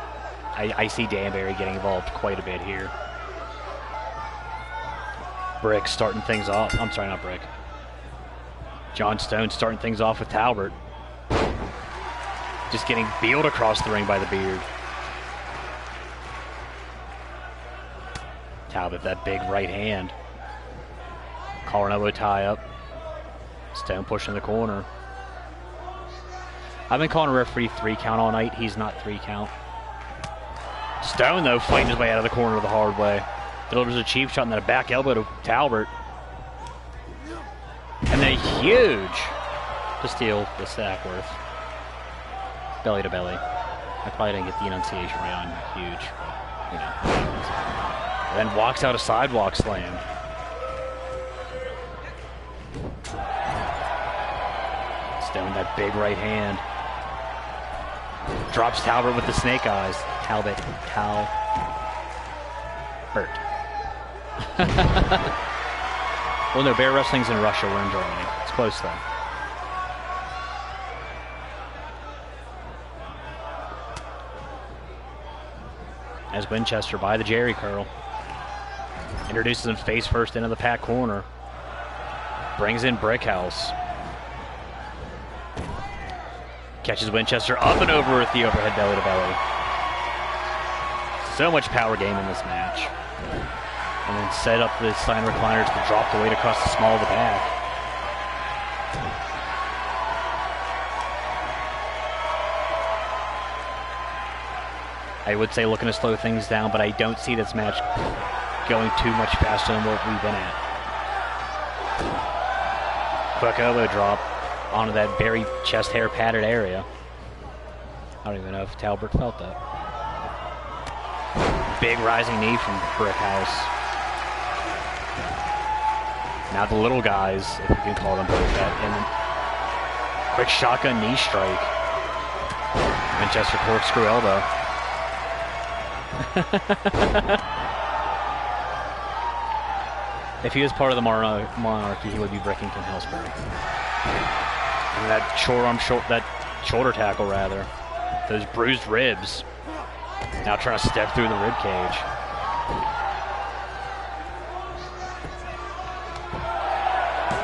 I see Danbury getting involved quite a bit here. Brick starting things off. I'm sorry, not Brick. John Stone starting things off with Talbot. Just getting beeled across the ring by the beard. Talbot, that big right hand. Collar and elbow tie up. Stone pushing the corner. I've been calling a referee 3 count all night. He's not 3 count. Stone, though, fighting his way out of the corner the hard way. Delivers a cheap shot and then a back elbow to Talbot. And then huge to steal the Sackworth. Belly to belly. I probably didn't get the enunciation right on huge. But, you know. And then walks out a sidewalk slam. Stone, that big right hand. Drops Talbot with the snake eyes. Talbot. Well, no, bear wrestling's in Russia. We're in Germany. It's close, though. As Winchester by the Jerry curl. Introduces him face first into the Pack corner. Brings in Brickhouse. Catches Winchester up and over with the overhead belly to belly. So much power game in this match. And then set up the Stein recliners to drop the weight across the small of the back. I would say looking to slow things down, but I don't see this match going too much faster than what we've been at. Quick elbow drop onto that very chest hair padded area. I don't even know if Talbot felt that. Big rising knee from Brickhouse. Now the little guys, if you can call them both that, and quick shotgun knee strike. Winchester corkscrew elbow. If he was part of the Monarchy, he would be Brickington Hillsbury. And that shoulder tackle, rather. Those bruised ribs. Now trying to step through the rib cage.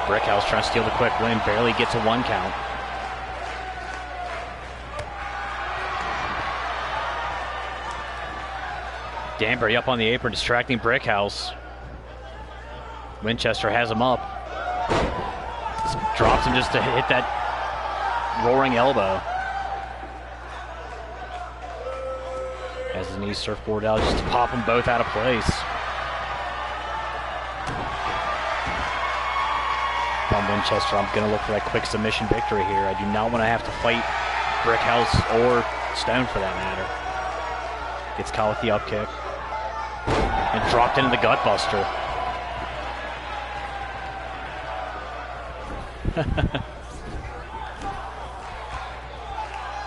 Brickhouse trying to steal the quick win. Barely gets a 1 count. Danbury up on the apron, distracting Brickhouse. Winchester has him up. Drops him just to hit that roaring elbow. Has his knees surfboard out just to pop them both out of place. From Winchester, I'm going to look for that quick submission victory here. I do not want to have to fight Brickhouse or Stone for that matter. Gets caught with the up kick. And dropped into the gutbuster.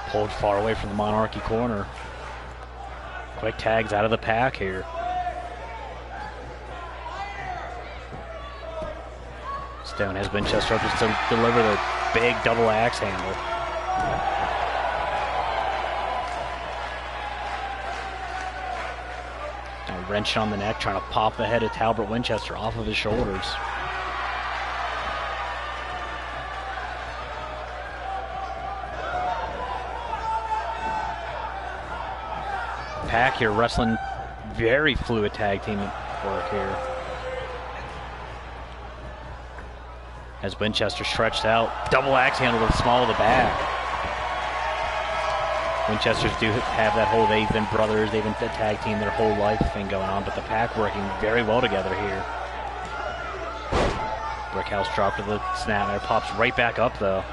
Pulled far away from the Monarchy corner. Quick tags out of the Pack here. Stone has Winchester up just to deliver the big double axe handle. Now wrenching on the neck, trying to pop the head of Talbot Winchester off of his shoulders. Pack here wrestling very fluid tag team work here. As Winchester stretched out, double axe handle to the small of the back. Winchesters do have that whole they've been brothers, they've been the tag team their whole life thing going on, but the Pack working very well together here. Brickhouse dropped to the snapmare, pops right back up though.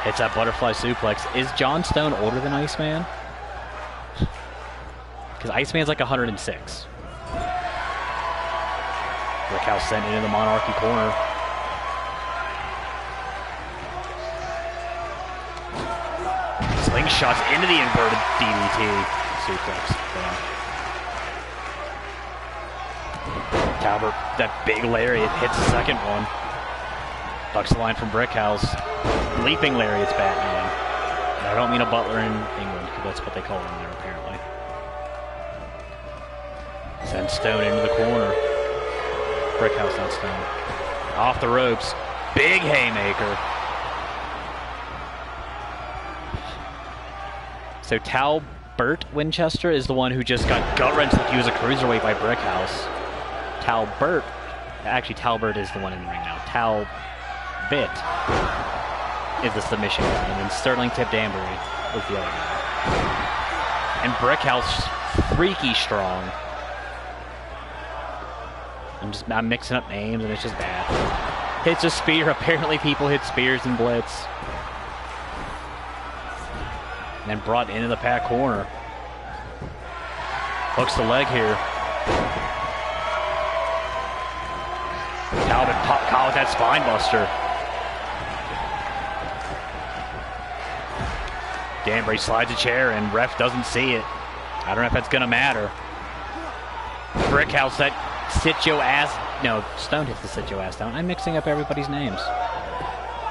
Hits that butterfly suplex. Is John Stone older than Iceman? Because Iceman's like 106. Brickhouse sent into the Monarchy corner. Slingshots into the inverted DDT suplex. Talbot, that big lariat hits the second one. Ducks the line from Brickhouse. Leaping lariat's Batman. And I don't mean a butler in England, because that's what they call him there, apparently. Sends Stone into the corner. Brickhouse, not Stone. Off the ropes. Big haymaker. So Talbert Winchester is the one who just got gut-wrenched like he was a cruiserweight by Brickhouse. Talbert is the one in the ring now. Talbot is the submission guy, and then Sterling Tip Danbury was the other guy. And Brickhouse, freaky strong. I'm mixing up names, and it's just bad. Hits a spear. Apparently people hit spears in Blitz. And then brought into the Pac corner. Hooks the leg here. Talbot caught with that spine buster. Danbury slides a chair and ref doesn't see it. I don't know if that's going to matter. Brickhouse, that sit-yo ass. No, Stone hits the sit-yo ass down. I'm mixing up everybody's names.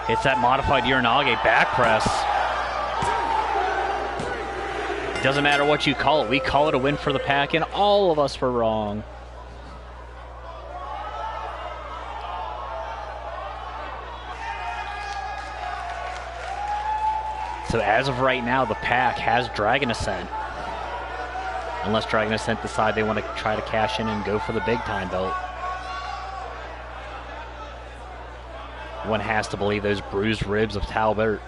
Hits that modified Uranage back press. It doesn't matter what you call it. We call it a win for the Pac, and all of us were wrong. So as of right now, the Pac has Dragon Ascent. Unless Dragon Ascent decide they want to try to cash in and go for the big time belt. One has to believe those bruised ribs of Talbot.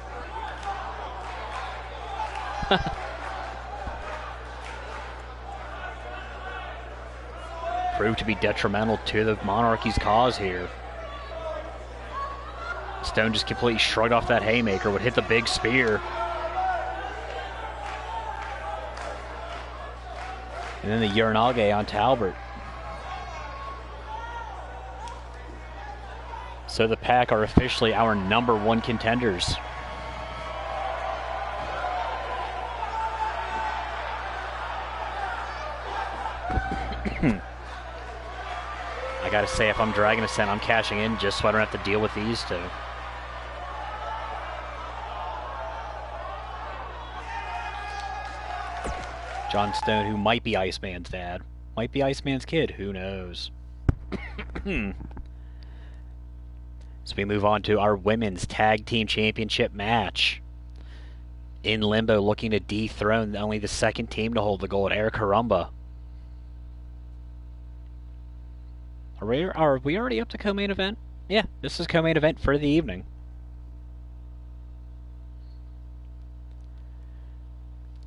Proved to be detrimental to the Monarchy's cause here. Stone just completely shrugged off that haymaker, would hit the big spear. And then the Uranage on Talbot. So the Pac are officially our #1 contenders. I gotta say, if I'm Dragon Ascent, I'm cashing in just so I don't have to deal with these two. John Stone, who might be Iceman's dad. Might be Iceman's kid. Who knows? So we move on to our Women's Tag Team Championship match. In Limbo, looking to dethrone only the second team to hold the gold, Erica Rumba. Are we already up to co-main event? Yeah, this is co-main event for the evening.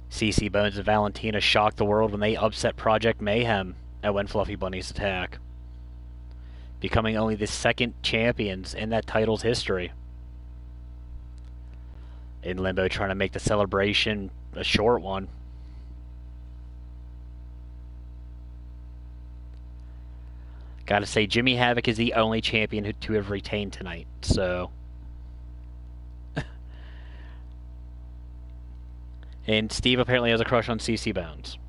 CC Bones and Valentina shocked the world when they upset Project Mayhem at When Fluffy Bunny's attack, becoming only the second champions in that title's history. In Limbo, trying to make the celebration a short one. Gotta say, Jimmy Havoc is the only champion to have retained tonight, so... And Steve apparently has a crush on CC Bones.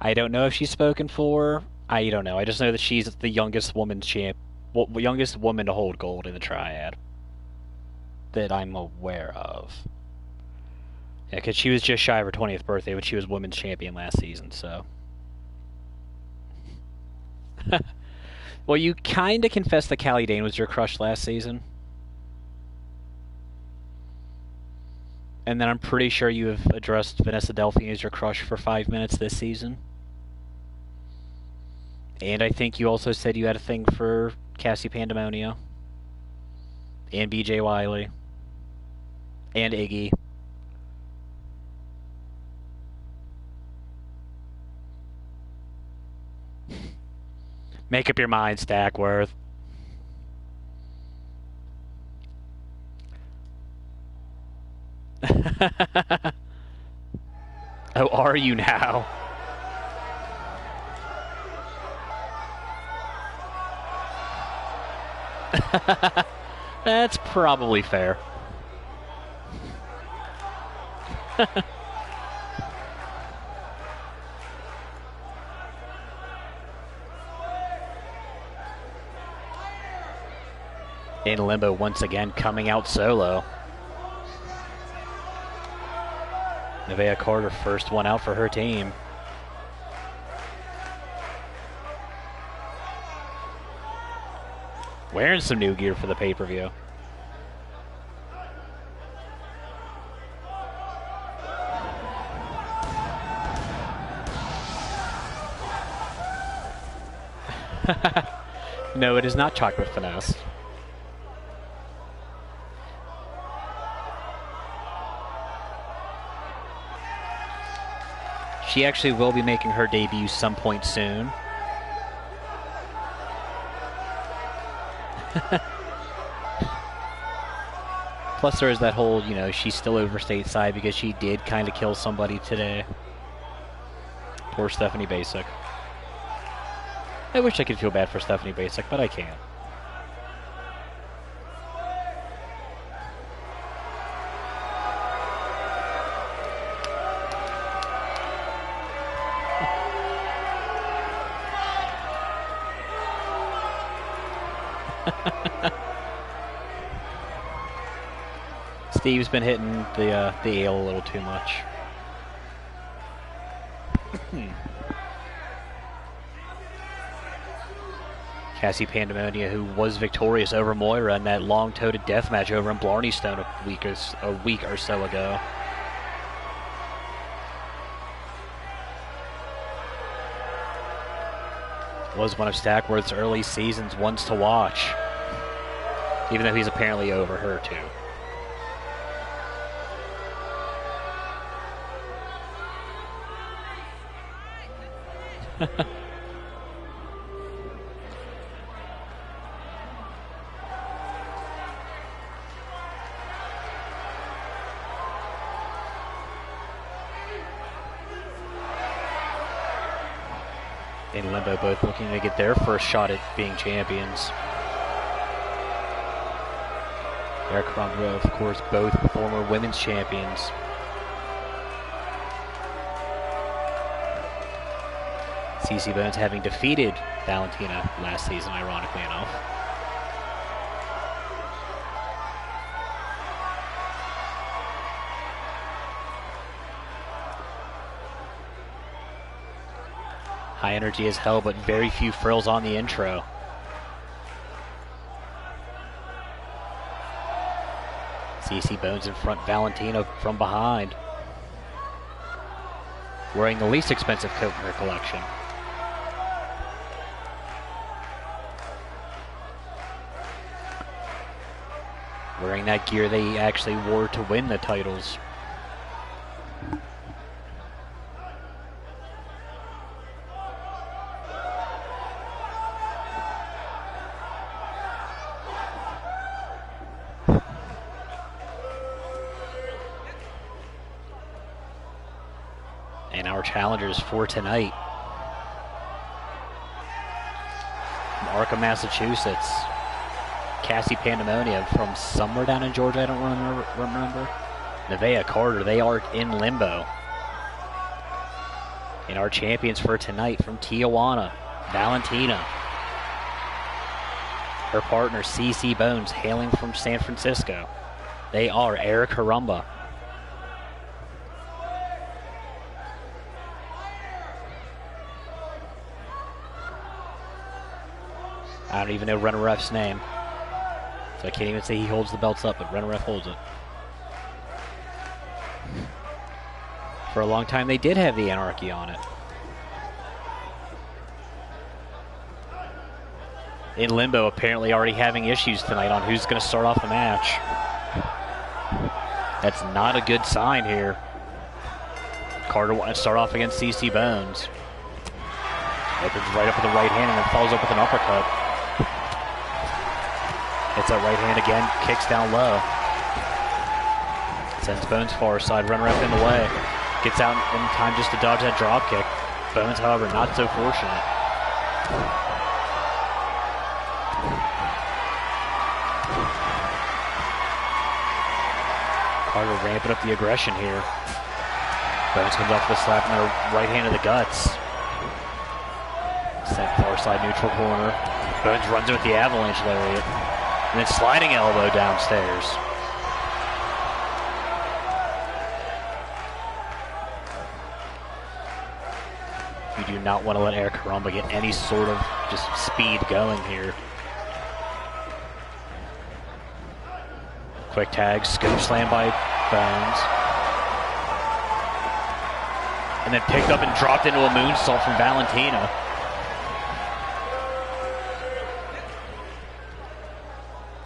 I don't know if she's spoken for. I don't know. I just know that she's the youngest woman to hold gold in the Triad that I'm aware of. Yeah, because she was just shy of her 20th birthday when she was women's champion last season, so... Well, you kind of confessed that Callie Dane was your crush last season. And then I'm pretty sure you have addressed Vanessa Delphine as your crush for 5 minutes this season. And I think you also said you had a thing for Cassie Pandemonio. And BJ Wiley. And Iggy. Make up your mind, Stackworth. Oh, are you now? That's probably fair. In limbo once again, coming out solo. Nevaeh Carter, first one out for her team. Wearing some new gear for the pay-per-view. No, it is not chocolate finesse. She actually will be making her debut some point soon. Plus there is that whole, you know, she's still over stateside because she did kind of kill somebody today. Poor Stephanie Basic. I wish I could feel bad for Stephanie Basic, but I can't. Steve's been hitting the ale a little too much. Cassie Pandemonia, who was victorious over Moira in that long-toted death match over in Blarney Stone a week or so ago. Was one of Stackworth's early season's ones to watch, even though he's apparently over her too. In limbo, both looking to get their first shot at being champions. Eric Romero, of course, both former women's champions. CC Bones having defeated Valentina last season, ironically enough. High energy as hell, but very few frills on the intro. CC Bones in front, Valentina from behind. Wearing the least expensive coat in her collection. Wearing that gear they actually wore to win the titles. And our challengers for tonight. From Arkham, Massachusetts. Cassie Pandemonia from somewhere down in Georgia, I don't remember. Nevaeh Carter, they are in limbo. And our champions for tonight from Tijuana, Valentina. Her partner, CC Bones, hailing from San Francisco. They are Eric Harumba. I don't even know Renaref's name. So I can't even say he holds the belts up, but Renaref holds it. For a long time, they did have the Anarchy on it. In limbo, apparently already having issues tonight on who's going to start off the match. That's not a good sign here. Carter wanting to start off against CC Bones. Opens right up with the right hand and then follows up with an uppercut. Hits that right hand again, kicks down low. Sends Bones far side, runner up in the way. Gets out in time just to dodge that drop kick. Bones, however, not so fortunate. Carter ramping up the aggression here. Bones comes off with a slap in the right hand of the guts. Sent far side neutral corner. Bones runs in with the avalanche lariat. And then sliding elbow downstairs. You do not want to let Eric Caramba get any sort of just speed going here. Quick tag, scoop slam by Bones. And then picked up and dropped into a moonsault from Valentina.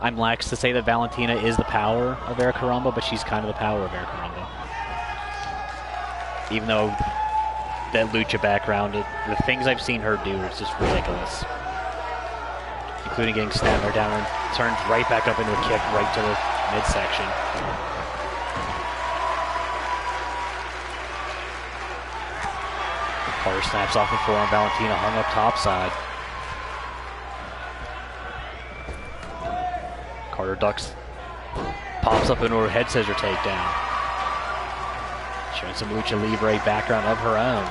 I'm lax to say that Valentina is the power of Eric Caramba, but she's kind of the power of Eric Caramba. Even though that lucha background, the things I've seen her do is just ridiculous. Including getting Statler down and turns right back up into a kick right to the midsection. Carter snaps off the forearm, Valentina hung up topside. Carter ducks, pops up into her head scissor takedown. Showing some lucha libre background of her own.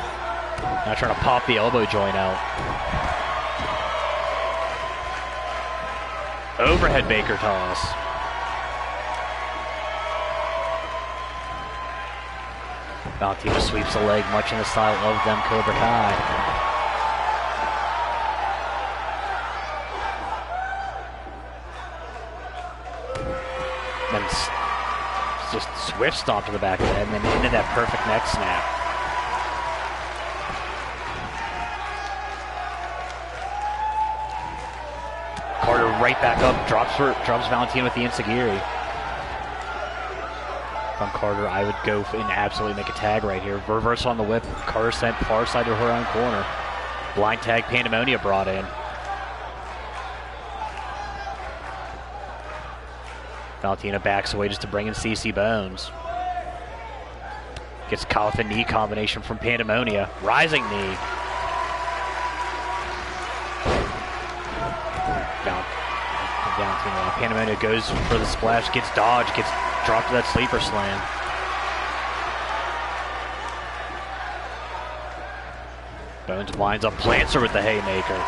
Now trying to pop the elbow joint out. Overhead Baker toss. Valentina sweeps the leg, much in the style of them Cobra Kai. Then just swift stomp to the back of the head and then into that perfect neck snap. Carter right back up, drops Valentina with the enziguri. If I'm Carter, I would go and absolutely make a tag right here. Reversal on the whip. Carter sent far side to her own corner. Blind tag Pandemonia brought in. Valentina backs away just to bring in CC Bones. Gets caught with a knee combination from Pandemonia. Rising knee. Valentina. Pandemonia goes for the splash, gets dodged, gets dropped to that sleeper slam. Bones winds up, plants her with the haymaker.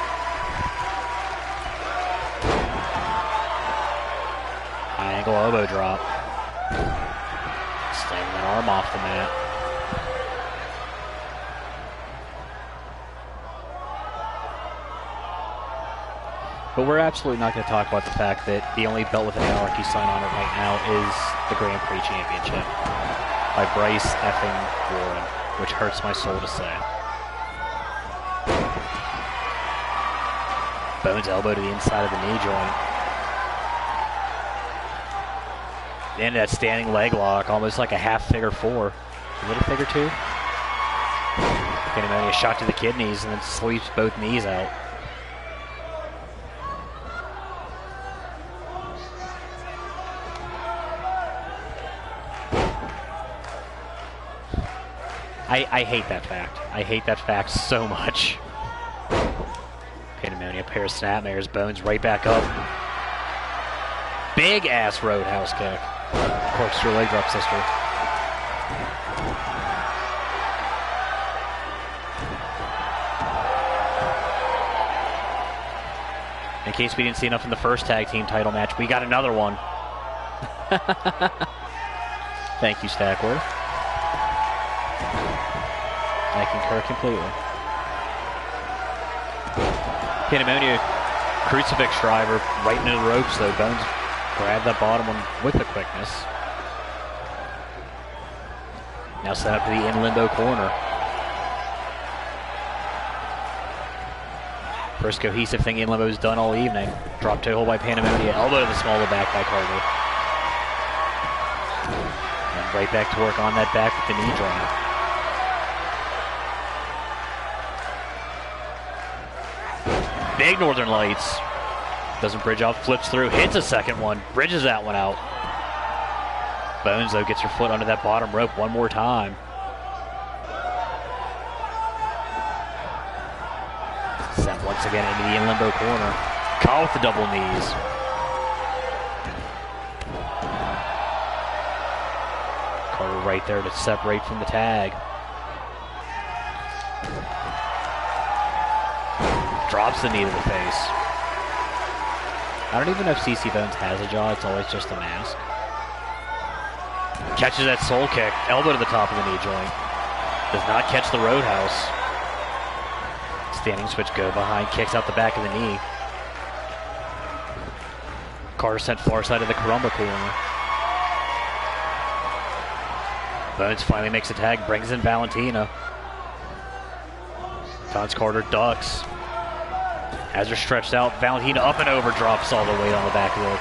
High angle elbow drop. Slamming that arm off the mat. But we're absolutely not going to talk about the fact that the only belt with an anarchy sign on it right now is the Grand Prix Championship by Bryce effing Warren, which hurts my soul to say. Bones elbow to the inside of the knee joint. Into that standing leg lock, almost like a half figure four. A little figure two. Getting a shot to the kidneys and then sweeps both knees out. I hate that fact. I hate that fact so much. Pandemonia, pair of snapmares, Bones right back up. Big ass roadhouse kick. Corkscrew leg drop, sister. In case we didn't see enough in the first tag team title match, we got another one. Thank you, Stackworth. I concur completely. Pandemonia crucifix driver right into the ropes though. Bones grabbed that bottom one with the quickness. Now set up to the in limbo corner. First cohesive thing in limbo's done all evening. Drop toe hold by Pandemonia. Elbow to the small of the back by Carter. And right back to work on that back with the knee drop. big Northern Lights. Doesn't bridge out, flips through, hits a second one, bridges that one out. Bones, though, gets her foot under that bottom rope one more time. Sent once again into the in-limbo corner. Caught with the double knees. Carter right there to separate from the tag. Drops the knee to the face. I don't even know if CC Bones has a jaw. It's always just a mask. Catches that soul kick. Elbow to the top of the knee joint. Does not catch the roadhouse. Standing switch go behind. Kicks out the back of the knee. Carter sent far side of the Karumba corner. Bones finally makes a tag. Brings in Valentina. Tons Carter ducks. As they're stretched out, Valentina up and over, drops all the weight on the back of the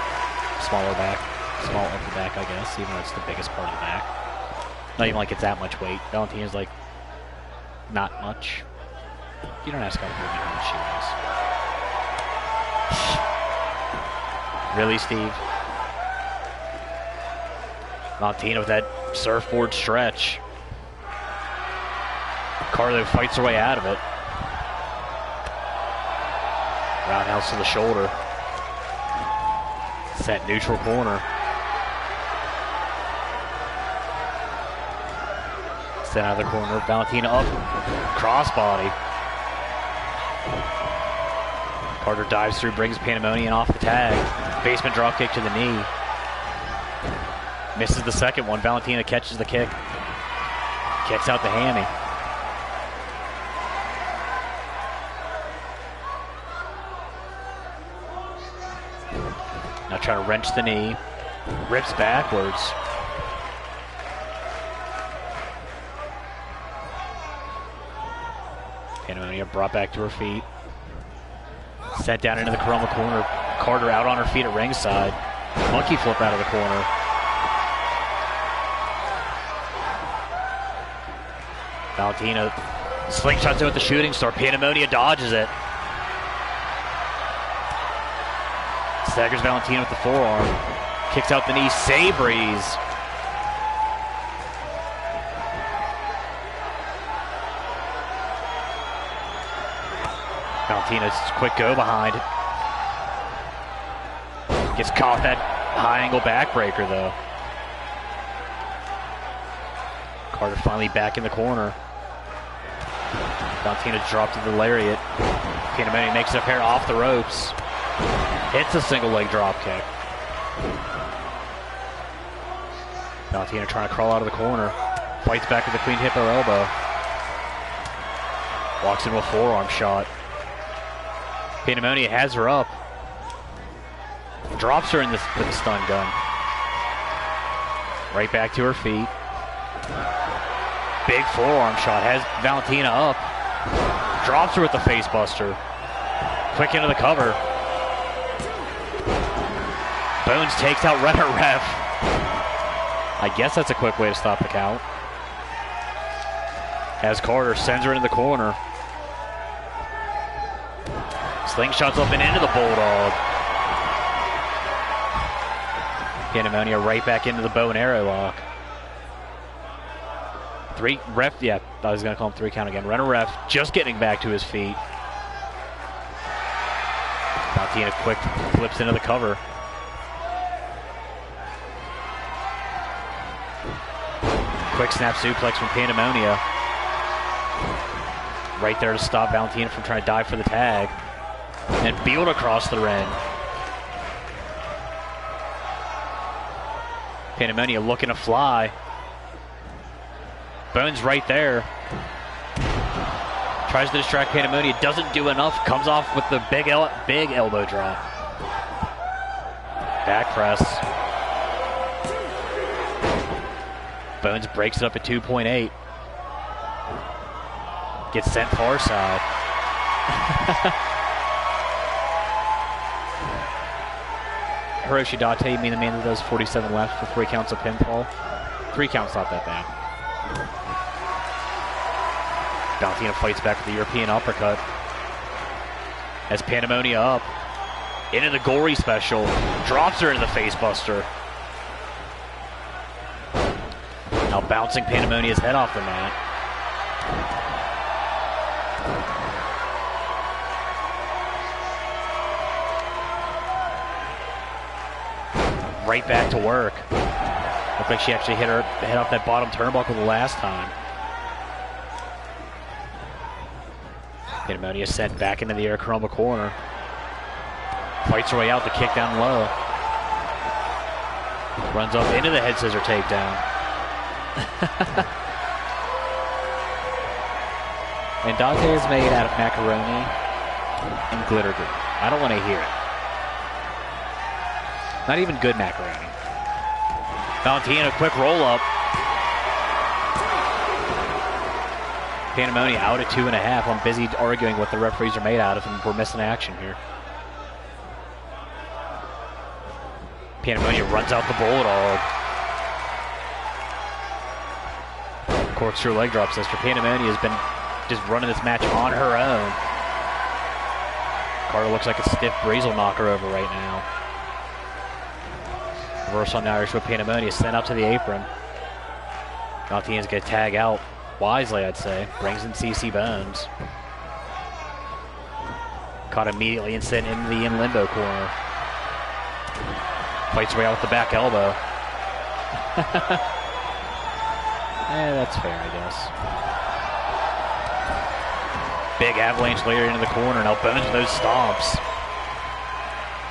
smaller back. Small upper back, I guess, even though it's the biggest part of the back. Not even like it's that much weight. Valentina's like, not much. You don't ask how much she weighs. Really, Steve? Valentina with that surfboard stretch. Carlo fights her way out of it. Roundhouse to the shoulder. Set neutral corner. Set out of the corner. Valentina up. Crossbody. Carter dives through, brings Pandemonium off the tag. Basement dropkick to the knee. Misses the second one. Valentina catches the kick. Kicks out the hammy. Now trying to wrench the knee. Rips backwards. Pandemonium brought back to her feet. Set down into the Karumba corner. Carter out on her feet at ringside. Monkey flip out of the corner. Valentina slingshots in with the shooting star. Pandemonium dodges it. Staggers Valentina with the forearm. Kicks out the knee. Sabres. Valentina's quick go behind. Gets caught that high angle backbreaker though. Carter finally back in the corner. Valentina dropped to the lariat. Pandemonium makes it a pair off the ropes. Hits a single leg drop kick. Valentina trying to crawl out of the corner. Fights back with the clean hip or elbow. Walks into a forearm shot. Pandemonium has her up. Drops her in with the stun gun. Right back to her feet. Big forearm shot. Has Valentina up. Drops her with the face buster. Quick into the cover. Bones takes out ref. I guess that's a quick way to stop the count. As Carter sends her into the corner. Slingshots up and into the Bulldog. Pandemonium right back into the bow and arrow lock. I was going to call him 3 count again. Runner ref just getting back to his feet. Valentina quick flips into the cover. Quick snap suplex from Pandemonium. Right there to stop Valentina from trying to dive for the tag. And Beal across the ring. Pandemonium looking to fly. Bones right there. Tries to distract Pandemonium. Doesn't do enough. Comes off with the big elbow drop. Back press. Bones breaks it up at 2.8. Gets sent far side. Hiroshi Date, you mean the man that does 47 left for 3 counts of pinfall? 3 counts, not that bad. Valentina fights back with the European uppercut. As Pandemonium up. Into the gory special. Drops her into the face buster. Now bouncing Pandemonium's head off the mat. Right back to work. Looked like she actually hit her head off that bottom turnbuckle the last time. Pandemonium sent back into the Air Caramba corner. Fights her way out, the kick down low. Runs up into the head scissor takedown. And Dante is made out of macaroni and glitter goo. I don't want to hear it. Not even good macaroni. Valentina, quick roll up. Pandemonium out at 2.5. I'm busy arguing what the referees are made out of, and we're missing action here. Pandemonium runs out the bulldog. Corkscrew leg drop, sister. Pandemonium has been just running this match on her own. Carter looks like a stiff Brazel knocker over right now. Reverse on the Irish whip. Pandemonium sent up to the apron. Valentina's going to tag out wisely, I'd say. Brings in CC Bones. Caught immediately and sent into the in limbo corner. Fights way out with the back elbow. That's fair, I guess. Big avalanche later into the corner. Now Bones with those stomps.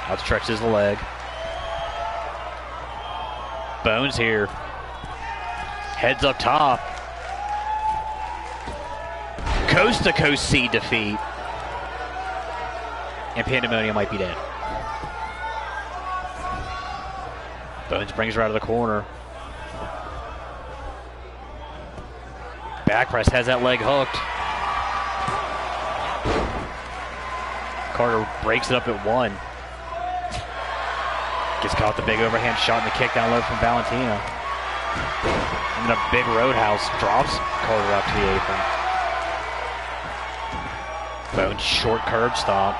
Outstretches the leg. Bones here. Heads up top. Coast to coast seed defeat. And Pandemonium might be dead. Bones brings her out of the corner. Back press, has that leg hooked. Carter breaks it up at 1. Gets caught the big overhand shot and the kick down low from Valentina. And then a big roadhouse drops Carter up to the apron. Bones short curb stomp.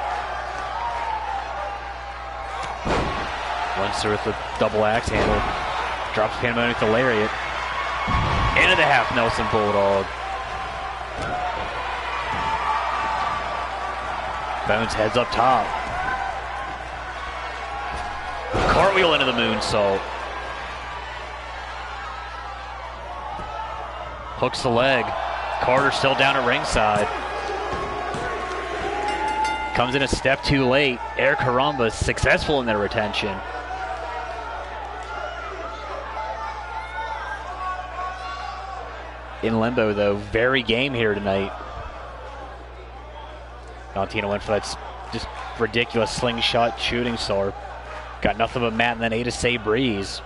Runs through with the double axe handle. Drops Pandemonium with the lariat. Into the half Nelson Bulldog. Bones heads up top. Cartwheel into the moonsault. Hooks the leg. Carter still down at ringside. Comes in a step too late. Air Caramba successful in their retention. In limbo, though, very game here tonight. Valentina went for that just ridiculous slingshot shooting star. Got nothing but mat and then ate a say breeze.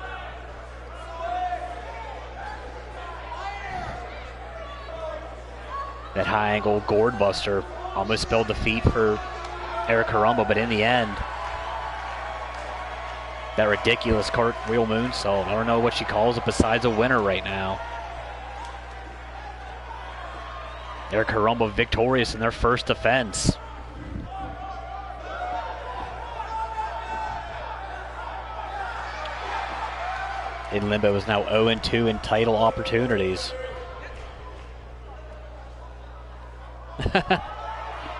That high angle gourd buster almost spelled defeat for Eric Caramba, but in the end, that ridiculous cartwheel moonsault. I don't know what she calls it besides a winner right now. Eric Caramba victorious in their first defense. In limbo is now 0-2 in title opportunities.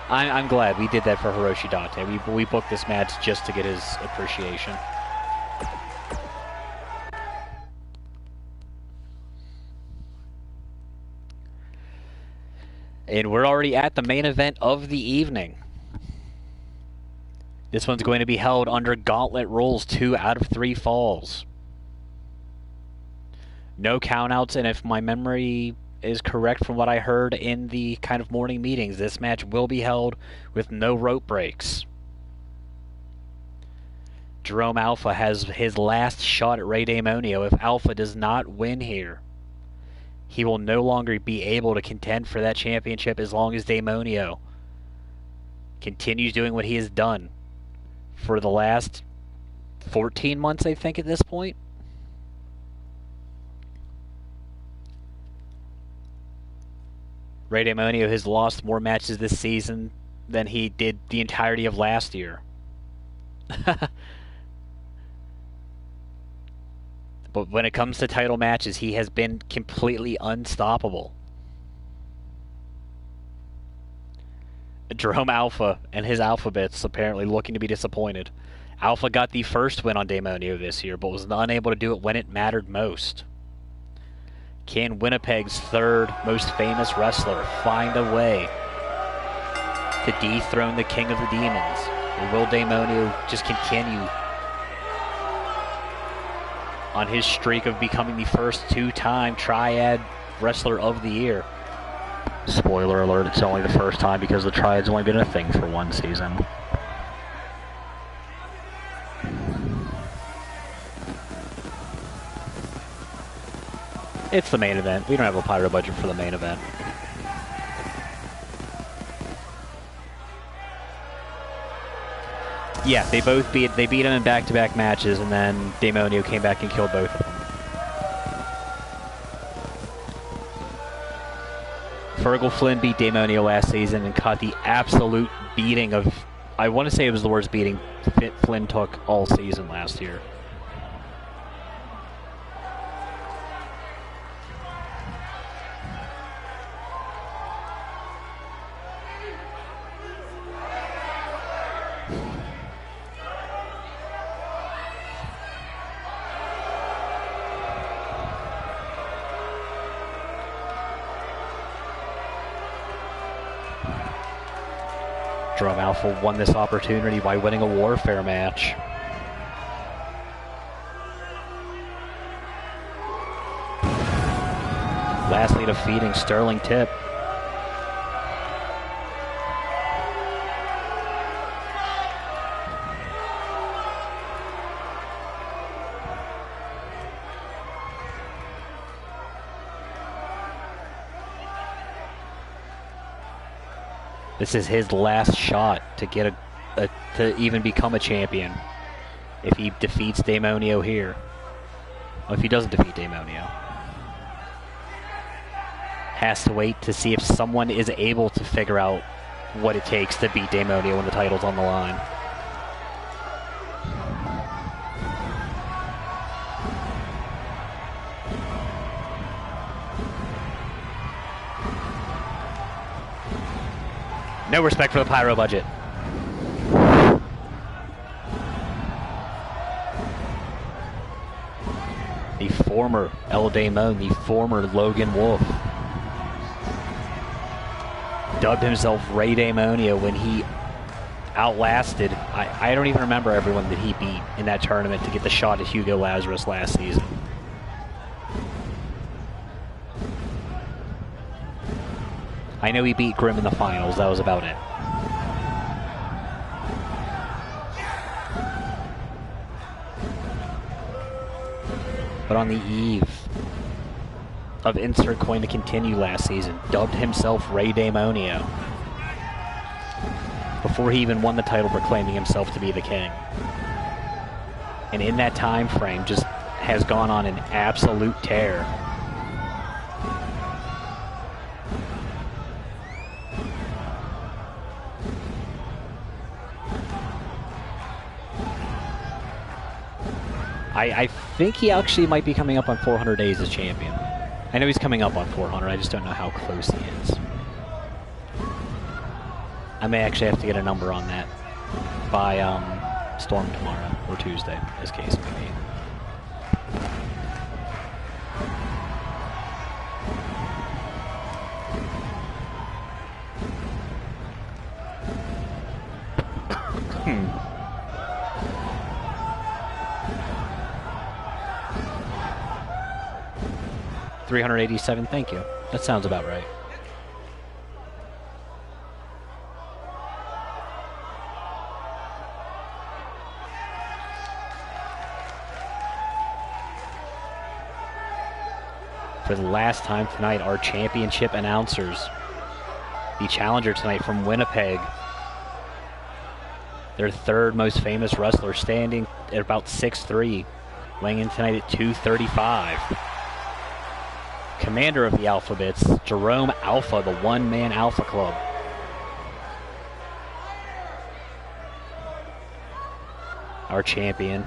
I'm glad we did that for Hiroshi Dante. We booked this match just to get his appreciation. And we're already at the main event of the evening. This one's going to be held under gauntlet rules, 2 out of 3 falls. No countouts, and if my memory is correct from what I heard in the kind of morning meetings, this match will be held with no rope breaks. Jerome Alpha has his last shot at Rey Demonio. If Alpha does not win here, he will no longer be able to contend for that championship as long as Demonio continues doing what he has done for the last 14 months, I think, at this point. Rey Demonio has lost more matches this season than he did the entirety of last year. But when it comes to title matches, he has been completely unstoppable. Jerome Alpha and his Alphabets apparently looking to be disappointed. Alpha got the first win on Daemonio this year, but was unable to do it when it mattered most. Can Winnipeg's third most famous wrestler find a way to dethrone the King of the Demons? Or will Daemonio just continue on his streak of becoming the first two-time Triad Wrestler of the Year? Spoiler alert, it's only the first time because the Triad's only been a thing for one season. It's the main event. We don't have a pyro budget for the main event. Yeah, they beat him in back-to-back matches, and then Daemonio came back and killed both of them. Fergal Flynn beat Daemonio last season and caught the absolute beating of, I want to say it was the worst beating Flynn took all season last year. Drum Alpha won this opportunity by winning a Warfare match. Lastly, defeating Sterling Tip. This is his last shot to get to even become a champion. If he defeats Daemonio here. Well, if he doesn't defeat Daemonio. Has to wait to see if someone is able to figure out what it takes to beat Daemonio when the title's on the line. No respect for the pyro budget. The former El Daemon, the former Logan Wolf, dubbed himself Rey Daemonio when he outlasted, I don't even remember everyone that he beat in that tournament to get the shot at Hugo Lazarus last season. I know he beat Grimm in the finals, that was about it. But on the eve of Insert Coin to Continue last season, dubbed himself Rey Daemonio before he even won the title, proclaiming himself to be the king. And in that time frame, just has gone on an absolute tear. I think he actually might be coming up on 400 days as champion. I know he's coming up on 400, I just don't know how close he is. I may actually have to get a number on that by Storm tomorrow, or Tuesday, as case may be. $387, thank you. That sounds about right. For the last time tonight, our championship announcers. The challenger tonight from Winnipeg. Their third most famous wrestler, standing at about 6'3", weighing in tonight at 235. Commander of the Alphabets, Jerome Alpha, the one-man Alpha Club. our champion,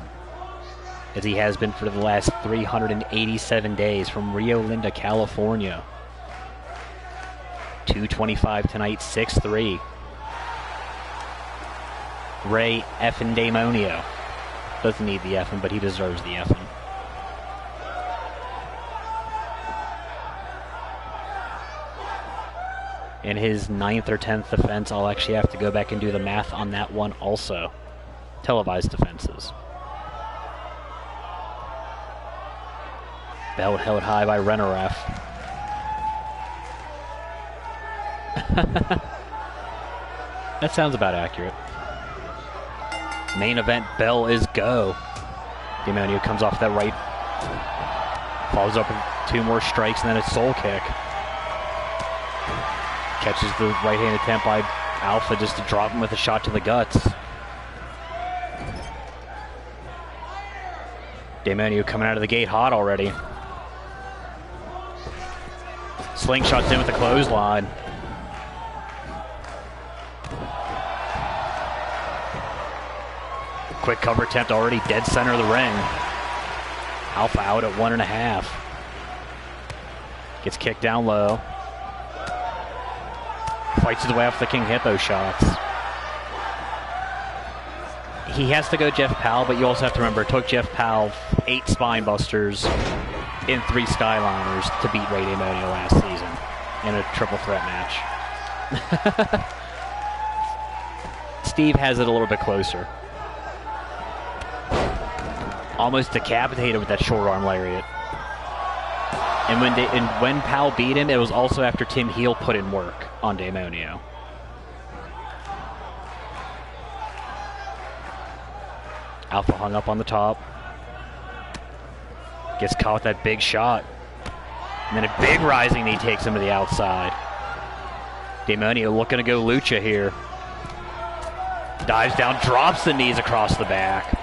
as he has been for the last 387 days, from Rio Linda, California. 225 tonight, 6'3". Ray effin' Damonio. Doesn't need the effin', but he deserves the effin'. In his 9th or 10th defense, I'll actually have to go back and do the math on that one also. Televised defenses. Bell held high by Renneref. That sounds about accurate. Main event bell is go. Damonio comes off that right. Follows up with 2 more strikes and then a soul kick. Catches the right-hand attempt by Alpha just to drop him with a shot to the guts. Damonio coming out of the gate hot already. Slingshots in with the clothesline. Quick cover attempt already dead center of the ring. Alpha out at 1.5. Gets kicked down low. Fights his way off the King Hippo shots. He has to go Jeff Powell, but you also have to remember it took Jeff Powell 8 spine busters in 3 Skyliners to beat Ray Damonio last season in a triple threat match. Steve has it a little bit closer. Almost decapitated with that short arm lariat. And when Powell beat him, it was also after Tim Heel put in work on Damonio. Alpha hung up on the top. Gets caught with that big shot. And then a big rising knee takes him to the outside. Damonio looking to go lucha here. Dives down, drops the knees across the back.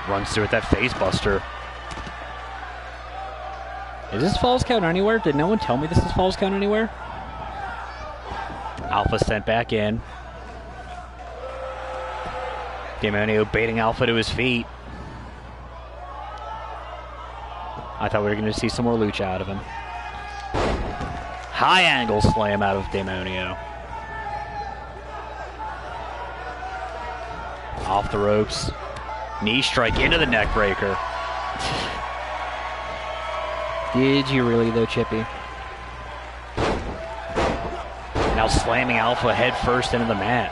Runs through with that face buster. Is this Falls Count Anywhere? Did no one tell me this is Falls Count Anywhere? Alpha sent back in. Damonio baiting Alpha to his feet. I thought we were going to see some more lucha out of him. High angle slam out of Damonio. Off the ropes. Knee strike into the neck breaker. Did you really though, Chippy? Now slamming Alpha head first into the mat.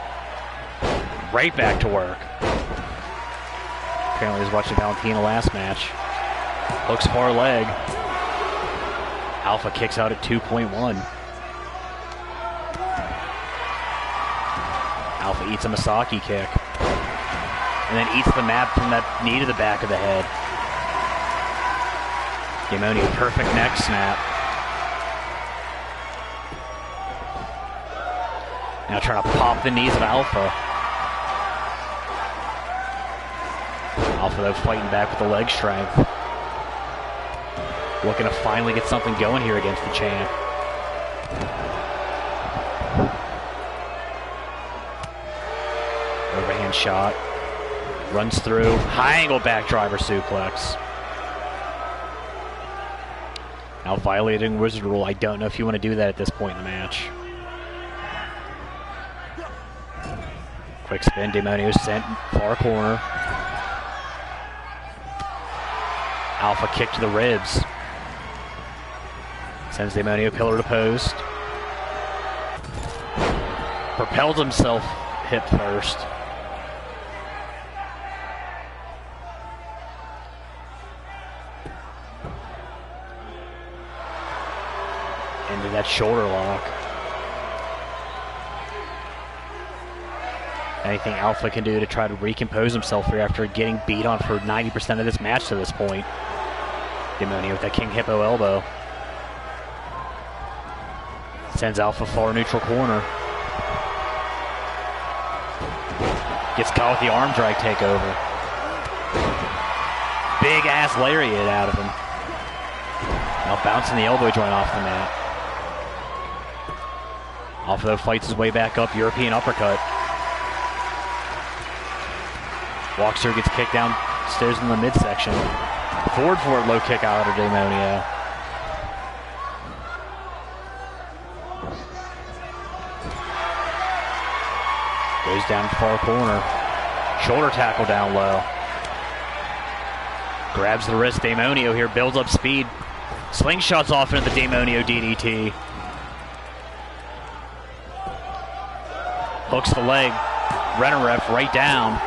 Right back to work. Apparently he was watching Valentina last match. Hooks far leg. Alpha kicks out at 2.1. Alpha eats a Masaki kick. And then eats the mat from that knee to the back of the head. Damonio, perfect neck snap. Now trying to pop the knees of Alpha. Alpha, though, fighting back with the leg strength. Looking to finally get something going here against the champ. Overhand shot. Runs through. High angle back driver suplex. Now violating Wizard Rule. I don't know if you want to do that at this point in the match. Quick spin. Damonio sent far corner. Alpha kick to the ribs. Sends Damonio pillar to post. Propels himself hip first. Into that shoulder lock. Anything Alpha can do to try to recompose himself here after getting beat on for 90% of this match to this point. Damonio with that King Hippo elbow. Sends Alpha far neutral corner. Gets caught with the arm drag takeover. Big ass lariat out of him. Now bouncing the elbow joint off the mat. Alpha, though, fights his way back up. European uppercut. Walks through, gets kicked downstairs in the midsection. Forward low kick out of Demonio. Goes down far corner. Shoulder tackle down low. Grabs the wrist. Demonio here builds up speed. Slingshots off into the Demonio DDT. Hooks the leg. Renneref right down.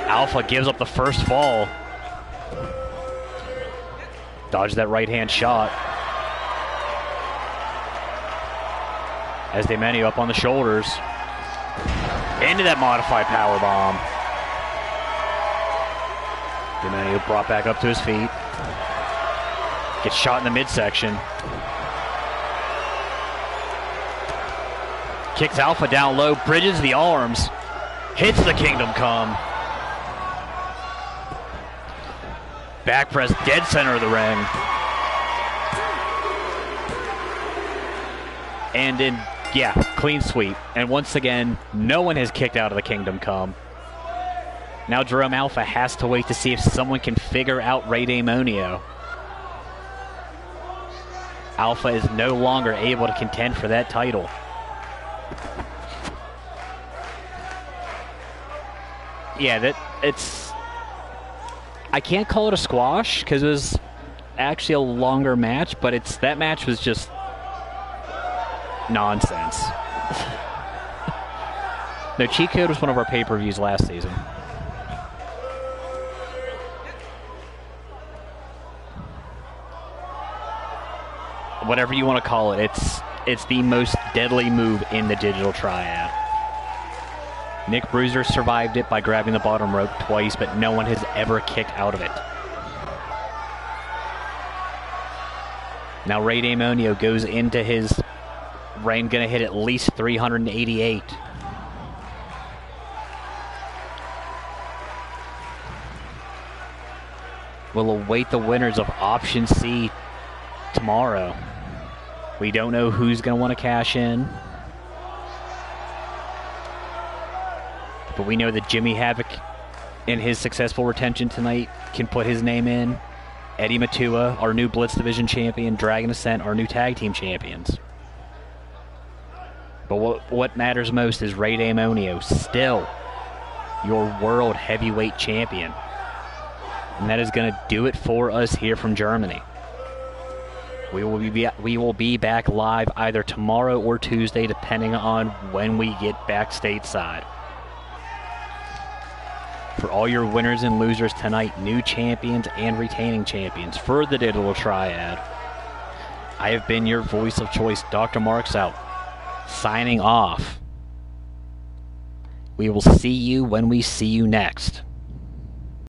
Alpha gives up the first fall. Dodged that right hand shot. As Demonio up on the shoulders. Into that modified power bomb. Demonio brought back up to his feet. Gets shot in the midsection. Kicks Alpha down low, bridges the arms. Hits the Kingdom Come. Back press, dead center of the ring. And in, yeah, clean sweep. And once again, no one has kicked out of the Kingdom Come. Now Jerome Alpha has to wait to see if someone can figure out Rey Demonio. Alpha is no longer able to contend for that title. Yeah, it's... I can't call it a squash because it was actually a longer match, but that match was just nonsense. No, Cheat Code was one of our pay-per-views last season. Whatever you want to call it, it's the most deadly move in the digital triad. Nick Bruiser survived it by grabbing the bottom rope twice, but no one has ever kicked out of it. Now Rey Demonio goes into his reign, gonna hit at least 388. We'll await the winners of Option C tomorrow. We don't know who's gonna want to cash in. But we know that Jimmy Havoc, in his successful retention tonight, can put his name in. Eddie Matua, our new Blitz Division champion. Dragon Ascent, our new tag team champions. But what matters most is Rey Demonio, still your world heavyweight champion. And that is going to do it for us here from Germany. We will be back live either tomorrow or Tuesday, depending on when we get back stateside. For all your winners and losers tonight, new champions and retaining champions for the Digital Triad, I have been your voice of choice, DrMarxout, signing off. We will see you when we see you next.